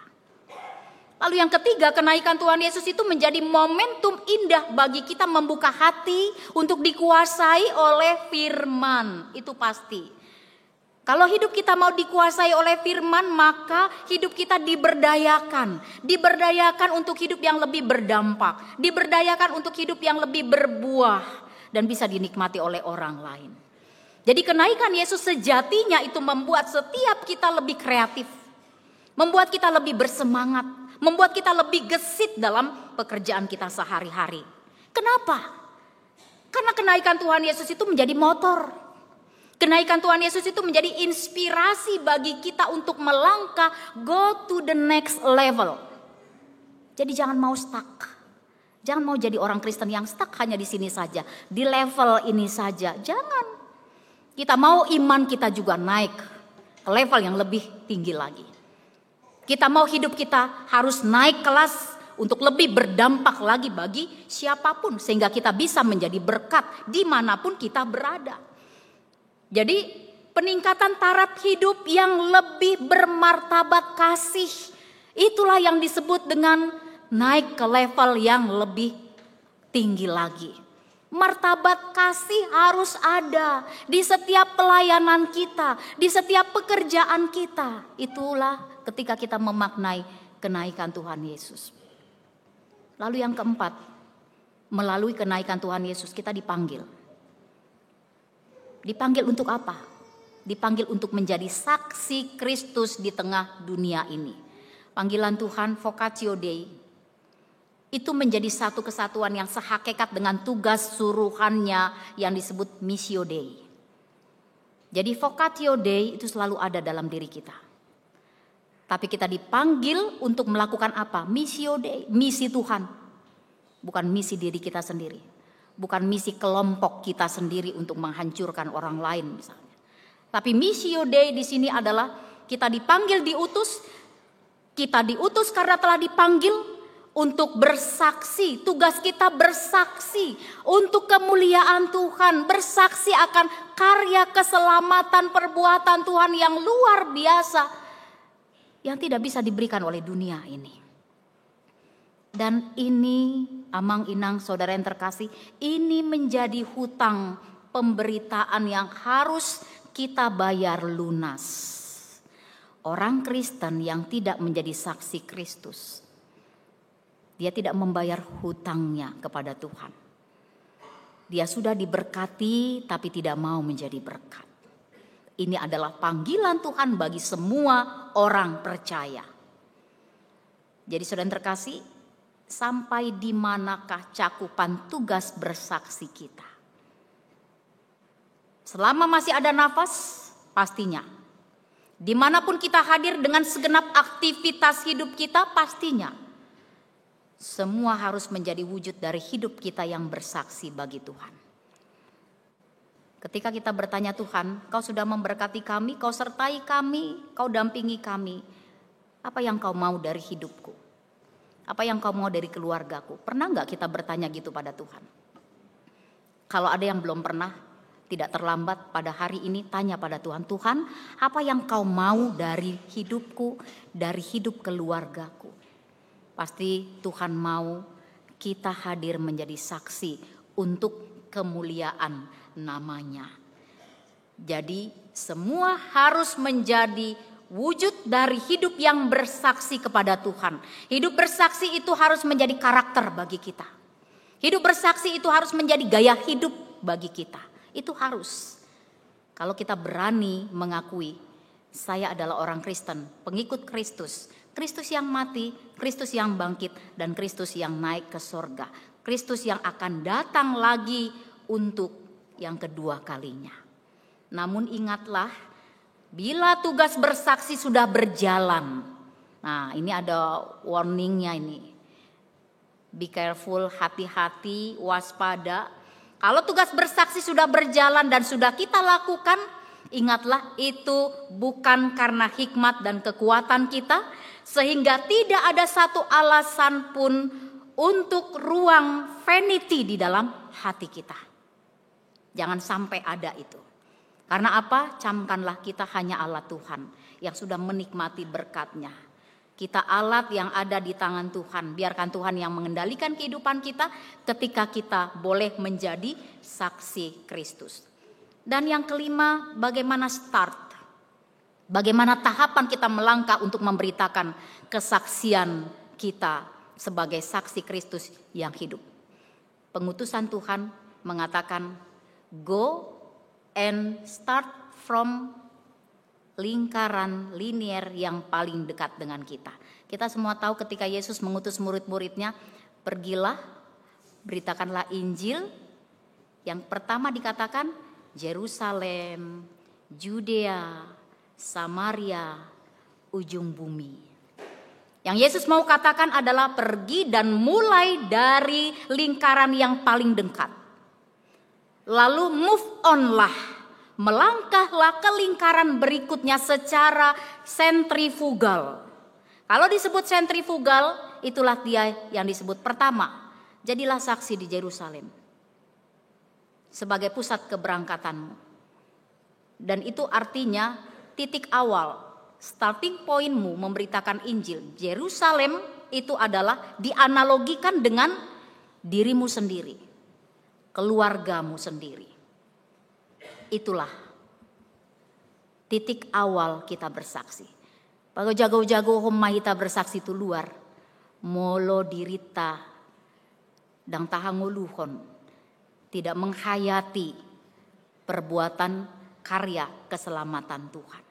[SPEAKER 5] Lalu yang ketiga, kenaikan Tuhan Yesus itu menjadi momentum indah bagi kita membuka hati untuk dikuasai oleh firman, itu pasti. Kalau hidup kita mau dikuasai oleh firman, maka hidup kita diberdayakan. Diberdayakan untuk hidup yang lebih berdampak. Diberdayakan untuk hidup yang lebih berbuah. Dan bisa dinikmati oleh orang lain. Jadi kenaikan Yesus sejatinya itu membuat setiap kita lebih kreatif. Membuat kita lebih bersemangat. Membuat kita lebih gesit dalam pekerjaan kita sehari-hari. Kenapa? Karena kenaikan Tuhan Yesus itu menjadi motor. Kenaikan Tuhan Yesus itu menjadi inspirasi bagi kita untuk melangkah go to the next level. Jadi jangan mau stuck. Jangan mau jadi orang Kristen yang stuck hanya di sini saja. Di level ini saja. Jangan. Kita mau iman kita juga naik ke level yang lebih tinggi lagi. Kita mau hidup kita harus naik kelas untuk lebih berdampak lagi bagi siapapun. Sehingga kita bisa menjadi berkat dimanapun kita berada. Jadi peningkatan taraf hidup yang lebih bermartabat kasih. Itulah yang disebut dengan naik ke level yang lebih tinggi lagi. Martabat kasih harus ada di setiap pelayanan kita, di setiap pekerjaan kita. Itulah ketika kita memaknai kenaikan Tuhan Yesus. Lalu yang keempat, melalui kenaikan Tuhan Yesus kita dipanggil. Dipanggil untuk apa? dipanggil untuk menjadi saksi Kristus di tengah dunia ini. Panggilan Tuhan vocatio Dei itu menjadi satu kesatuan yang sehakikat dengan tugas suruhannya yang disebut missio Dei. Jadi vocatio Dei itu selalu ada dalam diri kita. Tapi kita dipanggil untuk melakukan apa? Missio Dei, misi Tuhan. Bukan misi diri kita sendiri. Bukan misi kelompok kita sendiri untuk menghancurkan orang lain misalnya. Tapi missio Dei di sini adalah kita dipanggil diutus. Kita diutus karena telah dipanggil untuk bersaksi. Tugas kita bersaksi untuk kemuliaan Tuhan. Bersaksi akan karya keselamatan perbuatan Tuhan yang luar biasa. Yang tidak bisa diberikan oleh dunia ini. Dan ini, Amang Inang, saudara yang terkasih, ini menjadi hutang pemberitaan yang harus kita bayar lunas. Orang Kristen yang tidak menjadi saksi Kristus, dia tidak membayar hutangnya kepada Tuhan. Dia sudah diberkati tapi tidak mau menjadi berkat. Ini adalah panggilan Tuhan bagi semua orang percaya. Jadi saudara yang terkasih, sampai di manakah cakupan tugas bersaksi kita? Selama masih ada nafas, pastinya. Dimanapun kita hadir dengan segenap aktivitas hidup kita, pastinya. Semua harus menjadi wujud dari hidup kita yang bersaksi bagi Tuhan. Ketika kita bertanya, Tuhan, Kau sudah memberkati kami, Kau sertai kami, Kau dampingi kami. Apa yang Kau mau dari hidupku? Apa yang Kau mau dari keluargaku? Pernah gak kita bertanya gitu pada Tuhan? Kalau ada yang belum pernah, tidak terlambat pada hari ini tanya pada Tuhan. Tuhan, apa yang Kau mau dari hidupku, dari hidup keluargaku? Pasti Tuhan mau kita hadir menjadi saksi untuk kemuliaan namanya. Jadi semua harus menjadi wujud dari hidup yang bersaksi kepada Tuhan. Hidup bersaksi itu harus menjadi karakter bagi kita. Hidup bersaksi itu harus menjadi gaya hidup bagi kita. Itu harus. Kalau kita berani mengakui, saya adalah orang Kristen, pengikut Kristus. Kristus yang mati, Kristus yang bangkit, dan Kristus yang naik ke sorga. Kristus yang akan datang lagi untuk yang kedua kalinya. Namun ingatlah, bila tugas bersaksi sudah berjalan. Nah, ini ada warningnya ini. Be careful, hati-hati, waspada. Kalau tugas bersaksi sudah berjalan dan sudah kita lakukan, ingatlah itu bukan karena hikmat dan kekuatan kita, sehingga tidak ada satu alasan pun untuk ruang vanity di dalam hati kita. Jangan sampai ada itu. Karena apa? Camkanlah kita hanya alat Tuhan yang sudah menikmati berkat-Nya. Kita alat yang ada di tangan Tuhan. Biarkan Tuhan yang mengendalikan kehidupan kita ketika kita boleh menjadi saksi Kristus. Dan yang kelima, bagaimana start? Bagaimana tahapan kita melangkah untuk memberitakan kesaksian kita sebagai saksi Kristus yang hidup. Pengutusan Tuhan mengatakan, go and start from lingkaran linear yang paling dekat dengan kita. Kita semua tahu ketika Yesus mengutus murid-muridnya, pergilah, beritakanlah Injil. Yang pertama dikatakan Yerusalem, Judea, Samaria, ujung bumi. Yang Yesus mau katakan adalah pergi dan mulai dari lingkaran yang paling dekat. Lalu move on lah. Melangkahlah ke lingkaran berikutnya secara sentrifugal. Kalau disebut sentrifugal, itulah dia yang disebut pertama. Jadilah saksi di Yerusalem sebagai pusat keberangkatanmu. Dan itu artinya titik awal, starting pointmu memberitakan Injil. Yerusalem itu adalah dianalogikan dengan dirimu sendiri, keluargamu sendiri. Itulah titik awal kita bersaksi. Bago jago-jago homma kita bersaksi itu luar. Molo dirita dang tahanguluhon. Tidak menghayati perbuatan karya keselamatan Tuhan.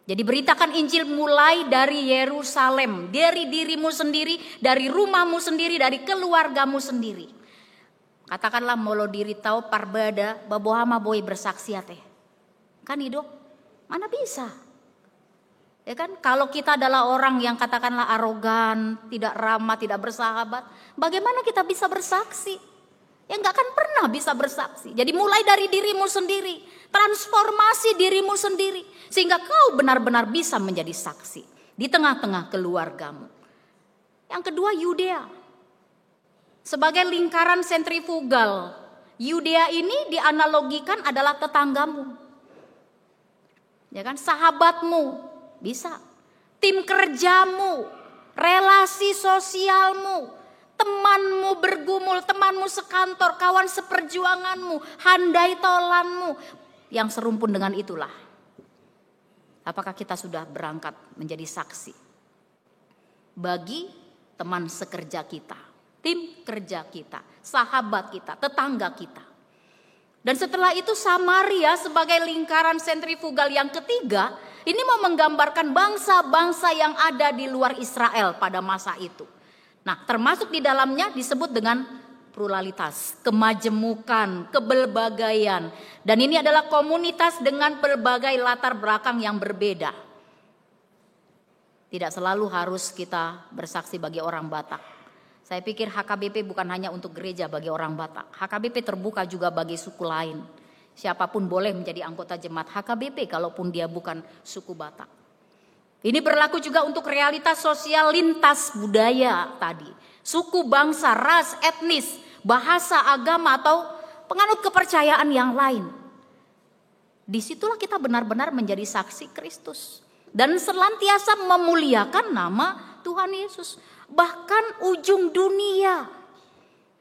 [SPEAKER 5] Jadi beritakan Injil mulai dari Yerusalem, dari dirimu sendiri, dari rumahmu sendiri, dari keluargamu sendiri. Katakanlah molo diri tahu parbada babohama boy bersaksi teh. Kan hidup mana bisa? Ya kan, kalau kita adalah orang yang katakanlah arogan, tidak ramah, tidak bersahabat, bagaimana kita bisa bersaksi? Ya nggak akan pernah bisa bersaksi. Jadi mulai dari dirimu sendiri, transformasi dirimu sendiri, sehingga kau benar-benar bisa menjadi saksi di tengah-tengah keluargamu. Yang kedua, Yudea. Sebagai lingkaran sentrifugal, Yudea ini dianalogikan adalah tetanggamu. Ya kan, sahabatmu bisa, tim kerjamu, relasi sosialmu, temanmu bergumul, temanmu sekantor, kawan seperjuanganmu, handai tolanmu, yang serumpun dengan itulah. Apakah kita sudah berangkat menjadi saksi bagi teman sekerja kita, tim kerja kita, sahabat kita, tetangga kita? Dan setelah itu Samaria sebagai lingkaran sentrifugal yang ketiga, ini mau menggambarkan bangsa-bangsa yang ada di luar Israel pada masa itu. Nah, termasuk di dalamnya disebut dengan pluralitas, kemajemukan, keberbagaian. Dan ini adalah komunitas dengan berbagai latar belakang yang berbeda. Tidak selalu harus kita bersaksi bagi orang Batak. Saya pikir HKBP bukan hanya untuk gereja bagi orang Batak. HKBP terbuka juga bagi suku lain. Siapapun boleh menjadi anggota jemaat HKBP kalaupun dia bukan suku Batak. Ini berlaku juga untuk realitas sosial lintas budaya tadi. Suku, bangsa, ras, etnis, bahasa, agama, atau penganut kepercayaan yang lain. Disitulah kita benar-benar menjadi saksi Kristus. Dan senantiasa memuliakan nama Tuhan Yesus. Bahkan ujung dunia.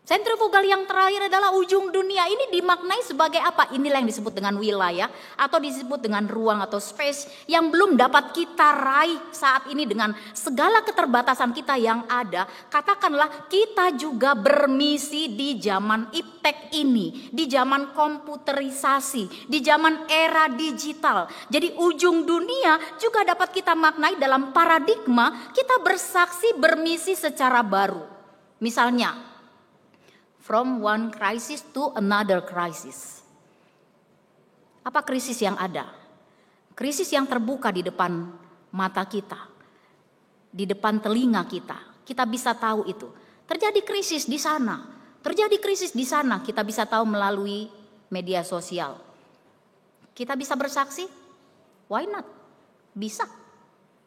[SPEAKER 5] Sentrifugal yang terakhir adalah ujung dunia. Ini dimaknai sebagai apa? Inilah yang disebut dengan wilayah atau disebut dengan ruang atau space yang belum dapat kita raih saat ini dengan segala keterbatasan kita yang ada. Katakanlah kita juga bermisi di zaman iptek ini, di zaman komputerisasi, di zaman era digital. Jadi ujung dunia juga dapat kita maknai dalam paradigma kita bersaksi bermisi secara baru. Misalnya, from one crisis to another crisis. Apa krisis yang ada? Krisis yang terbuka di depan mata kita, di depan telinga kita. Kita bisa tahu itu. Terjadi krisis di sana, terjadi krisis di sana. Kita bisa tahu melalui media sosial. Kita bisa bersaksi? Why not? Bisa.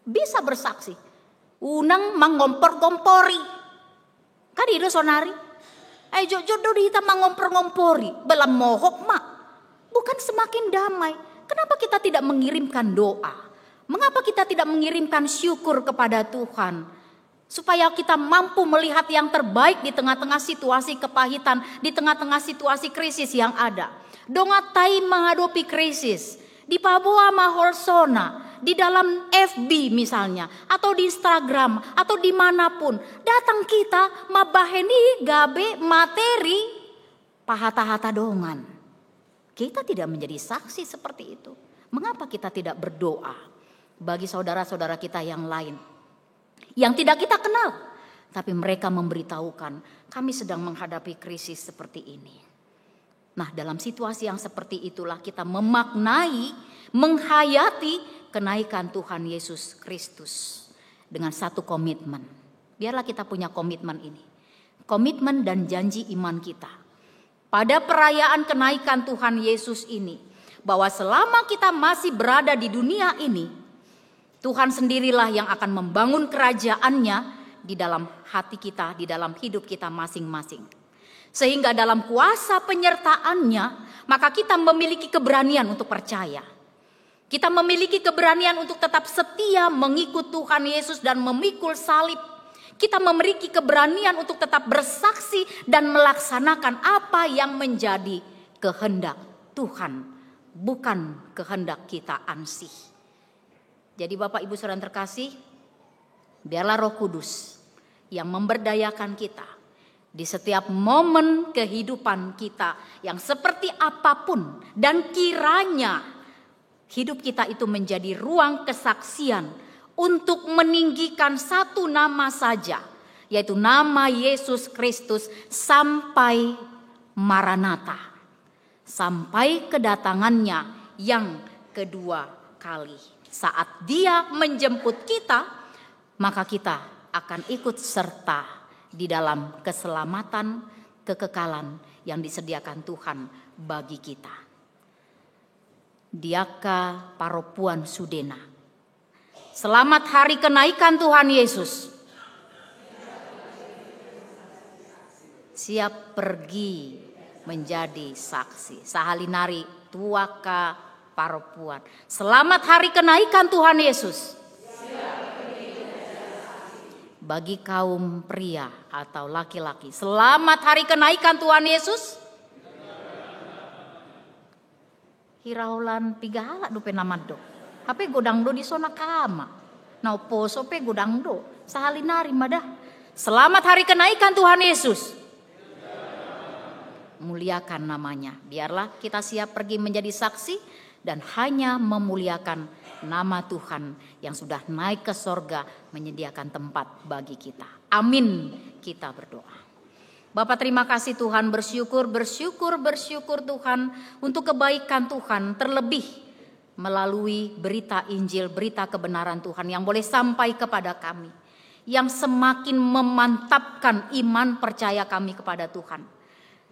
[SPEAKER 5] Bisa bersaksi. Unang mengompor-gompori. Kan itu sonari? Jodoh kita mengompor-ngompori, belam mohok mak. Bukan semakin damai. Kenapa kita tidak mengirimkan doa? Mengapa kita tidak mengirimkan syukur kepada Tuhan? Supaya kita mampu melihat yang terbaik di tengah-tengah situasi kepahitan, di tengah-tengah situasi krisis yang ada. Dongatai menghadapi krisis. Di Papua Maholsona, di dalam FB misalnya, atau di Instagram, atau dimanapun. Datang kita, mabaheni gabe materi, pahata-hata dongan. Kita tidak menjadi saksi seperti itu. Mengapa kita tidak berdoa bagi saudara-saudara kita yang lain? Yang tidak kita kenal. Tapi mereka memberitahukan, kami sedang menghadapi krisis seperti ini. Nah, dalam situasi yang seperti itulah kita memaknai, menghayati kenaikan Tuhan Yesus Kristus dengan satu komitmen. Biarlah kita punya komitmen ini. Komitmen dan janji iman kita. Pada perayaan kenaikan Tuhan Yesus ini, bahwa selama kita masih berada di dunia ini, Tuhan sendirilah yang akan membangun kerajaannya di dalam hati kita, di dalam hidup kita masing-masing. Sehingga dalam kuasa penyertaannya, maka kita memiliki keberanian untuk percaya. Kita memiliki keberanian untuk tetap setia mengikut Tuhan Yesus dan memikul salib. Kita memiliki keberanian untuk tetap bersaksi dan melaksanakan apa yang menjadi kehendak Tuhan, bukan kehendak kita ansih. Jadi Bapak Ibu Saudara terkasih, biarlah Roh Kudus yang memberdayakan kita di setiap momen kehidupan kita yang seperti apapun dan kiranya hidup kita itu menjadi ruang kesaksian untuk meninggikan satu nama saja, yaitu nama Yesus Kristus sampai Maranatha, sampai kedatangannya yang kedua kali. Saat Dia menjemput kita, maka kita akan ikut serta di dalam keselamatan, kekekalan yang disediakan Tuhan bagi kita. Diaka Paropuan Sudena. Selamat hari kenaikan Tuhan Yesus. Siap pergi menjadi saksi. Sahalinari Tuaka Paropuan. Selamat hari kenaikan Tuhan Yesus. Bagi kaum pria atau laki-laki, selamat hari kenaikan Tuhan Yesus. Hiraulan piga halak do penamado. Hape godang do di sona kama. Nau poso pe godang do. Sahalinari madah. Selamat hari kenaikan Tuhan Yesus. Muliakan namanya. Biarlah kita siap pergi menjadi saksi dan hanya memuliakan nama Tuhan yang sudah naik ke sorga menyediakan tempat bagi kita. Amin. Kita berdoa. Bapak terima kasih Tuhan, bersyukur Tuhan untuk kebaikan Tuhan, terlebih melalui berita Injil, berita kebenaran Tuhan yang boleh sampai kepada kami, yang semakin memantapkan iman percaya kami kepada Tuhan,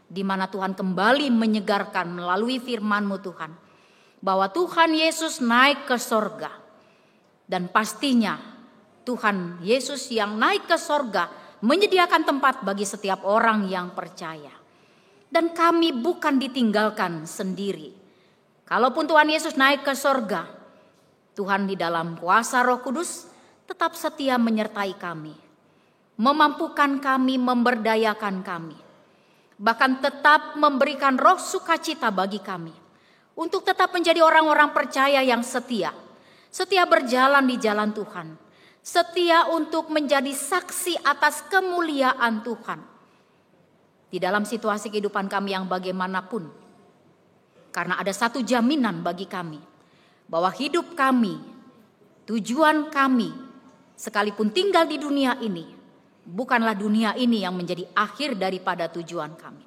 [SPEAKER 5] di mana Tuhan kembali menyegarkan melalui firman-Mu Tuhan, bahwa Tuhan Yesus naik ke sorga, dan pastinya Tuhan Yesus yang naik ke sorga menyediakan tempat bagi setiap orang yang percaya. Dan kami bukan ditinggalkan sendiri. Kalaupun Tuhan Yesus naik ke sorga, Tuhan di dalam kuasa Roh Kudus tetap setia menyertai kami, memampukan kami, memberdayakan kami, bahkan tetap memberikan roh sukacita bagi kami, untuk tetap menjadi orang-orang percaya yang setia berjalan di jalan Tuhan, setia untuk menjadi saksi atas kemuliaan Tuhan di dalam situasi kehidupan kami yang bagaimanapun. Karena ada satu jaminan bagi kami, bahwa hidup kami, tujuan kami, sekalipun tinggal di dunia ini, bukanlah dunia ini yang menjadi akhir daripada tujuan kami,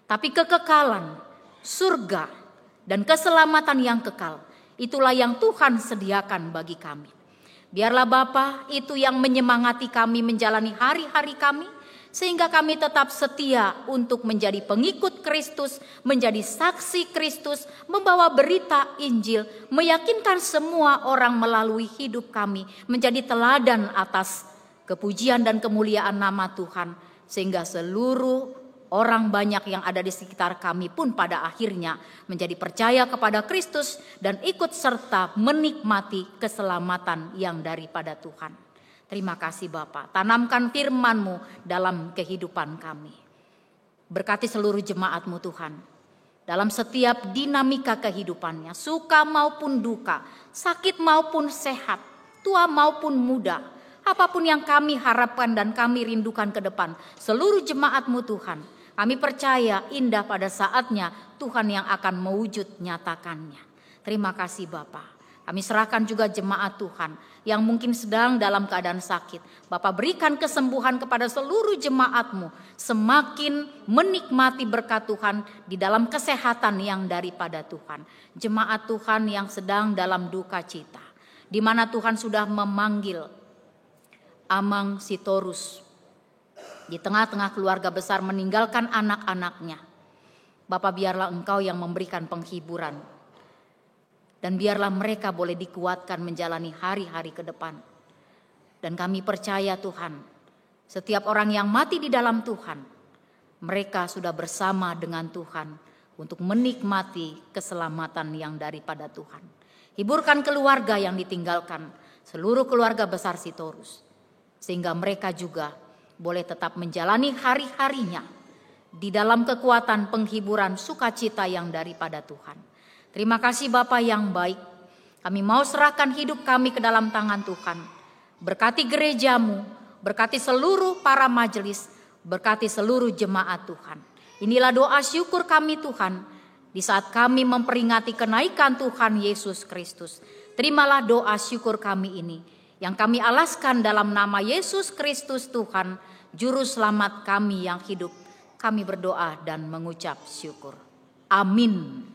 [SPEAKER 5] tapi kekekalan, surga, dan keselamatan yang kekal. Itulah yang Tuhan sediakan bagi kami. Biarlah Bapa itu yang menyemangati kami menjalani hari-hari kami, sehingga kami tetap setia untuk menjadi pengikut Kristus, menjadi saksi Kristus, membawa berita Injil, meyakinkan semua orang melalui hidup kami, menjadi teladan atas kepujian dan kemuliaan nama Tuhan, sehingga seluruh orang banyak yang ada di sekitar kami pun pada akhirnya menjadi percaya kepada Kristus dan ikut serta menikmati keselamatan yang daripada Tuhan. Terima kasih Bapa, tanamkan firman-Mu dalam kehidupan kami. Berkati seluruh jemaat-Mu Tuhan, dalam setiap dinamika kehidupannya, suka maupun duka, sakit maupun sehat, tua maupun muda, apapun yang kami harapkan dan kami rindukan ke depan, seluruh jemaat-Mu Tuhan, kami percaya indah pada saatnya Tuhan yang akan mewujud nyatakannya. Terima kasih Bapa. Kami serahkan juga jemaat Tuhan yang mungkin sedang dalam keadaan sakit. Bapa berikan kesembuhan kepada seluruh jemaat-Mu. Semakin menikmati berkat Tuhan di dalam kesehatan yang daripada Tuhan. Jemaat Tuhan yang sedang dalam duka cita, di mana Tuhan sudah memanggil Amang Sitorus di tengah-tengah keluarga besar meninggalkan anak-anaknya. Bapa biarlah Engkau yang memberikan penghiburan. Dan biarlah mereka boleh dikuatkan menjalani hari-hari ke depan. Dan kami percaya Tuhan, setiap orang yang mati di dalam Tuhan, mereka sudah bersama dengan Tuhan untuk menikmati keselamatan yang daripada Tuhan. Hiburkan keluarga yang ditinggalkan, seluruh keluarga besar Sitorus, sehingga mereka juga boleh tetap menjalani hari-harinya di dalam kekuatan penghiburan sukacita yang daripada Tuhan. Terima kasih Bapa yang baik. Kami mau serahkan hidup kami ke dalam tangan Tuhan. Berkati gereja-Mu, berkati seluruh para majelis, berkati seluruh jemaat Tuhan. Inilah doa syukur kami Tuhan. Di saat kami memperingati kenaikan Tuhan Yesus Kristus, terimalah doa syukur kami ini yang kami alaskan dalam nama Yesus Kristus Tuhan, Juru Selamat kami yang hidup. Kami berdoa dan mengucap syukur. Amin.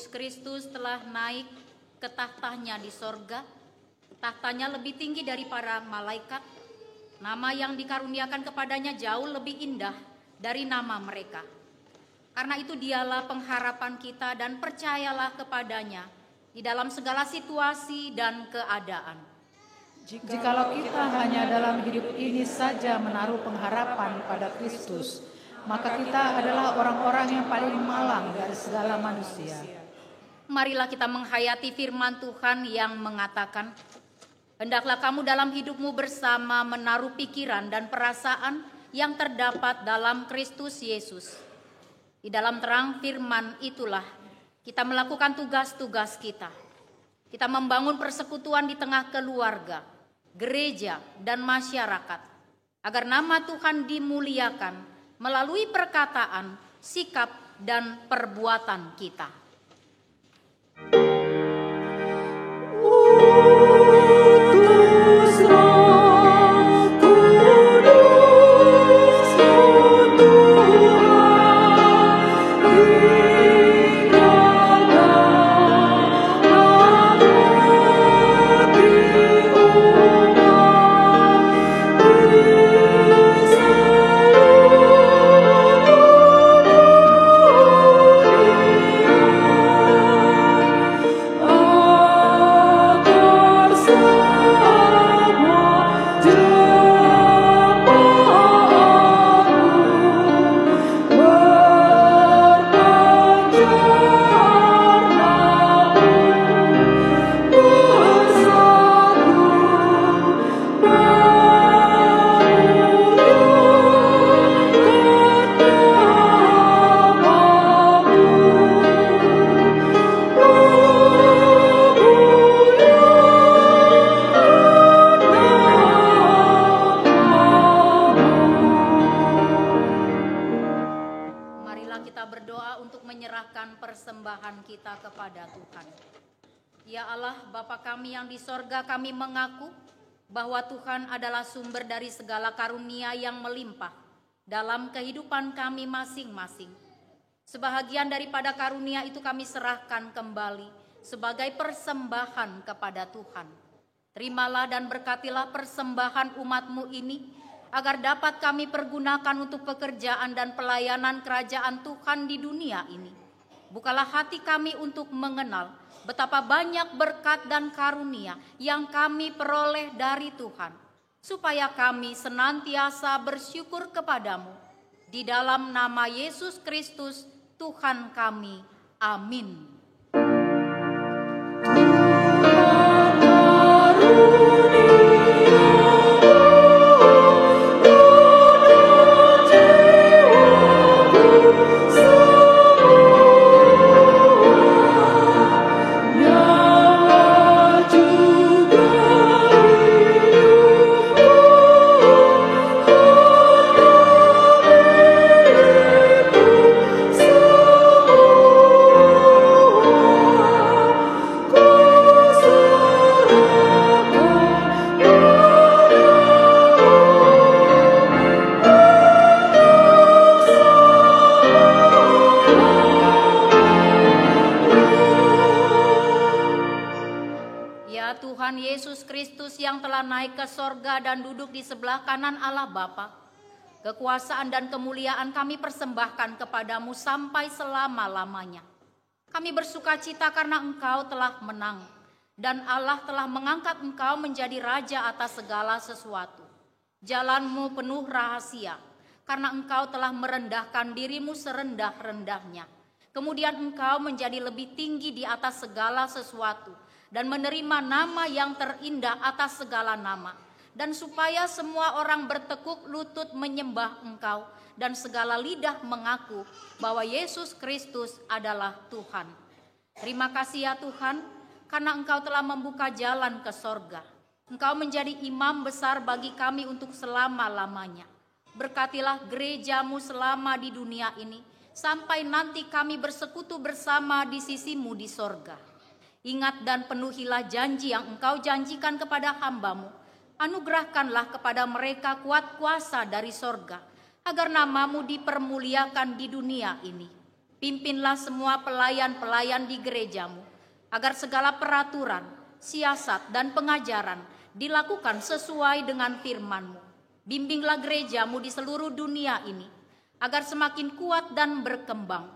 [SPEAKER 5] Yesus Kristus telah naik ke tahtanya di sorga. Tahtanya lebih tinggi daripada malaikat. Nama yang dikaruniakan kepadanya jauh lebih indah dari nama mereka. Karena itu dialah pengharapan kita dan percayalah kepadanya di dalam segala situasi dan keadaan.
[SPEAKER 4] Jikalau kita hanya dalam hidup ini saja menaruh pengharapan pada Kristus, maka kita adalah orang-orang yang paling malang dari segala manusia.
[SPEAKER 5] Marilah kita menghayati firman Tuhan yang mengatakan, hendaklah kamu dalam hidupmu bersama menaruh pikiran dan perasaan yang terdapat dalam Kristus Yesus. Di dalam terang firman itulah kita melakukan tugas-tugas kita. Kita membangun persekutuan di tengah keluarga, gereja, dan masyarakat, agar nama Tuhan dimuliakan melalui perkataan, sikap, dan perbuatan kita. Persembahan kita kepada Tuhan. Ya Allah, Bapa kami yang di sorga, kami mengaku bahwa Tuhan adalah sumber dari segala karunia yang melimpah dalam kehidupan kami masing-masing. Sebahagian daripada karunia itu kami serahkan kembali sebagai persembahan kepada Tuhan. Terimalah dan berkatilah persembahan umat-Mu ini, agar dapat kami pergunakan untuk pekerjaan dan pelayanan kerajaan Tuhan di dunia ini. Bukalah hati kami untuk mengenal betapa banyak berkat dan karunia yang kami peroleh dari Tuhan, supaya kami senantiasa bersyukur kepadamu. Di dalam nama Yesus Kristus, Tuhan kami. Amin. Tuhan Yesus Kristus yang telah naik ke sorga dan duduk di sebelah kanan Allah Bapa, kekuasaan dan kemuliaan kami persembahkan kepadamu sampai selama-lamanya. Kami bersukacita karena Engkau telah menang, dan Allah telah mengangkat Engkau menjadi Raja atas segala sesuatu. Jalan-Mu penuh rahasia, karena Engkau telah merendahkan diri-Mu serendah-rendahnya. Kemudian Engkau menjadi lebih tinggi di atas segala sesuatu, dan menerima nama yang terindah atas segala nama, dan supaya semua orang bertekuk lutut menyembah Engkau, dan segala lidah mengaku bahwa Yesus Kristus adalah Tuhan. Terima kasih ya Tuhan, karena Engkau telah membuka jalan ke sorga. Engkau menjadi imam besar bagi kami untuk selama-lamanya. Berkatilah gereja-Mu selama di dunia ini, sampai nanti kami bersekutu bersama di sisi-Mu di sorga. Ingat dan penuhilah janji yang Engkau janjikan kepada hamba-Mu. Anugerahkanlah kepada mereka kuat kuasa dari sorga, agar nama-Mu dipermuliakan di dunia ini. Pimpinlah semua pelayan-pelayan di gerejamu, agar segala peraturan, siasat, dan pengajaran dilakukan sesuai dengan firman-Mu. Bimbinglah gerejamu di seluruh dunia ini, agar semakin kuat dan berkembang.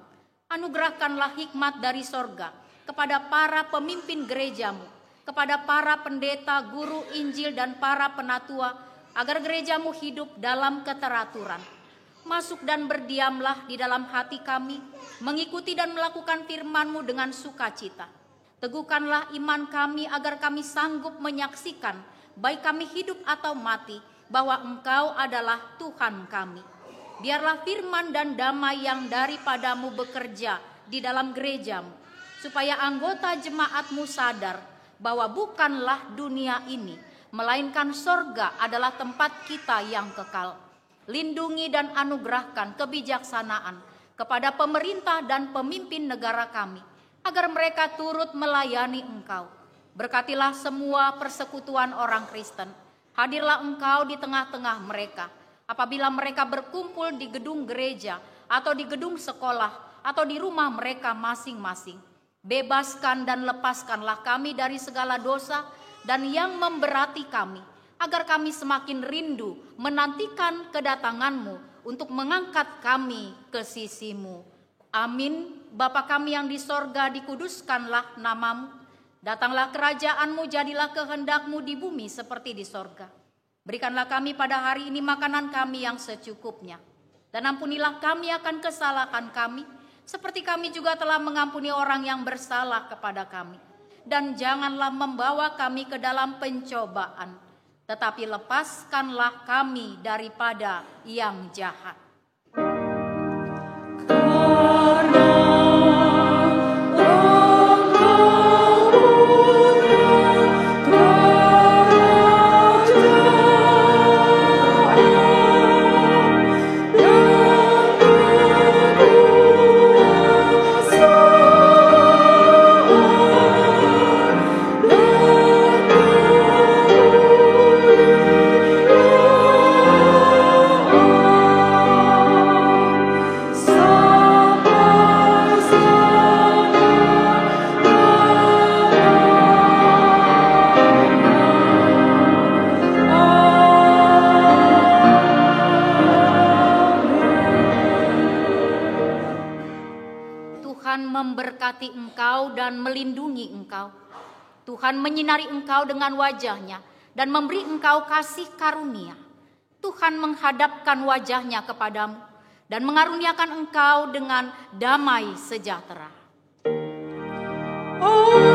[SPEAKER 5] Anugerahkanlah hikmat dari sorga kepada para pemimpin gerejamu, kepada para pendeta, guru Injil, dan para penatua, agar gerejamu hidup dalam keteraturan. Masuk dan berdiamlah di dalam hati kami, mengikuti dan melakukan firman-Mu dengan sukacita. Teguhkanlah iman kami agar kami sanggup menyaksikan, baik kami hidup atau mati, bahwa Engkau adalah Tuhan kami. Biarlah firman dan damai yang daripada-Mu bekerja di dalam gerejamu, supaya anggota jemaat-Mu sadar bahwa bukanlah dunia ini, melainkan sorga adalah tempat kita yang kekal. Lindungi dan anugerahkan kebijaksanaan kepada pemerintah dan pemimpin negara kami, agar mereka turut melayani Engkau. Berkatilah semua persekutuan orang Kristen. Hadirlah Engkau di tengah-tengah mereka. Apabila mereka berkumpul di gedung gereja, atau di gedung sekolah, atau di rumah mereka masing-masing. Bebaskan dan lepaskanlah kami dari segala dosa dan yang memberati kami, agar kami semakin rindu menantikan kedatangan-Mu untuk mengangkat kami ke sisi-Mu. Amin. Bapa kami yang di sorga, dikuduskanlah nama-Mu. Datanglah kerajaan-Mu, jadilah kehendak-Mu di bumi seperti di sorga. Berikanlah kami pada hari ini makanan kami yang secukupnya. Dan ampunilah kami akan kesalahan kami, seperti kami juga telah mengampuni orang yang bersalah kepada kami. Dan janganlah membawa kami ke dalam pencobaan, tetapi lepaskanlah kami daripada yang jahat. Memberkati engkau dan melindungi engkau. Tuhan menyinari engkau dengan wajah-Nya dan memberi engkau kasih karunia. Tuhan menghadapkan wajah-Nya kepadamu dan mengaruniakan engkau dengan damai sejahtera.
[SPEAKER 3] Oh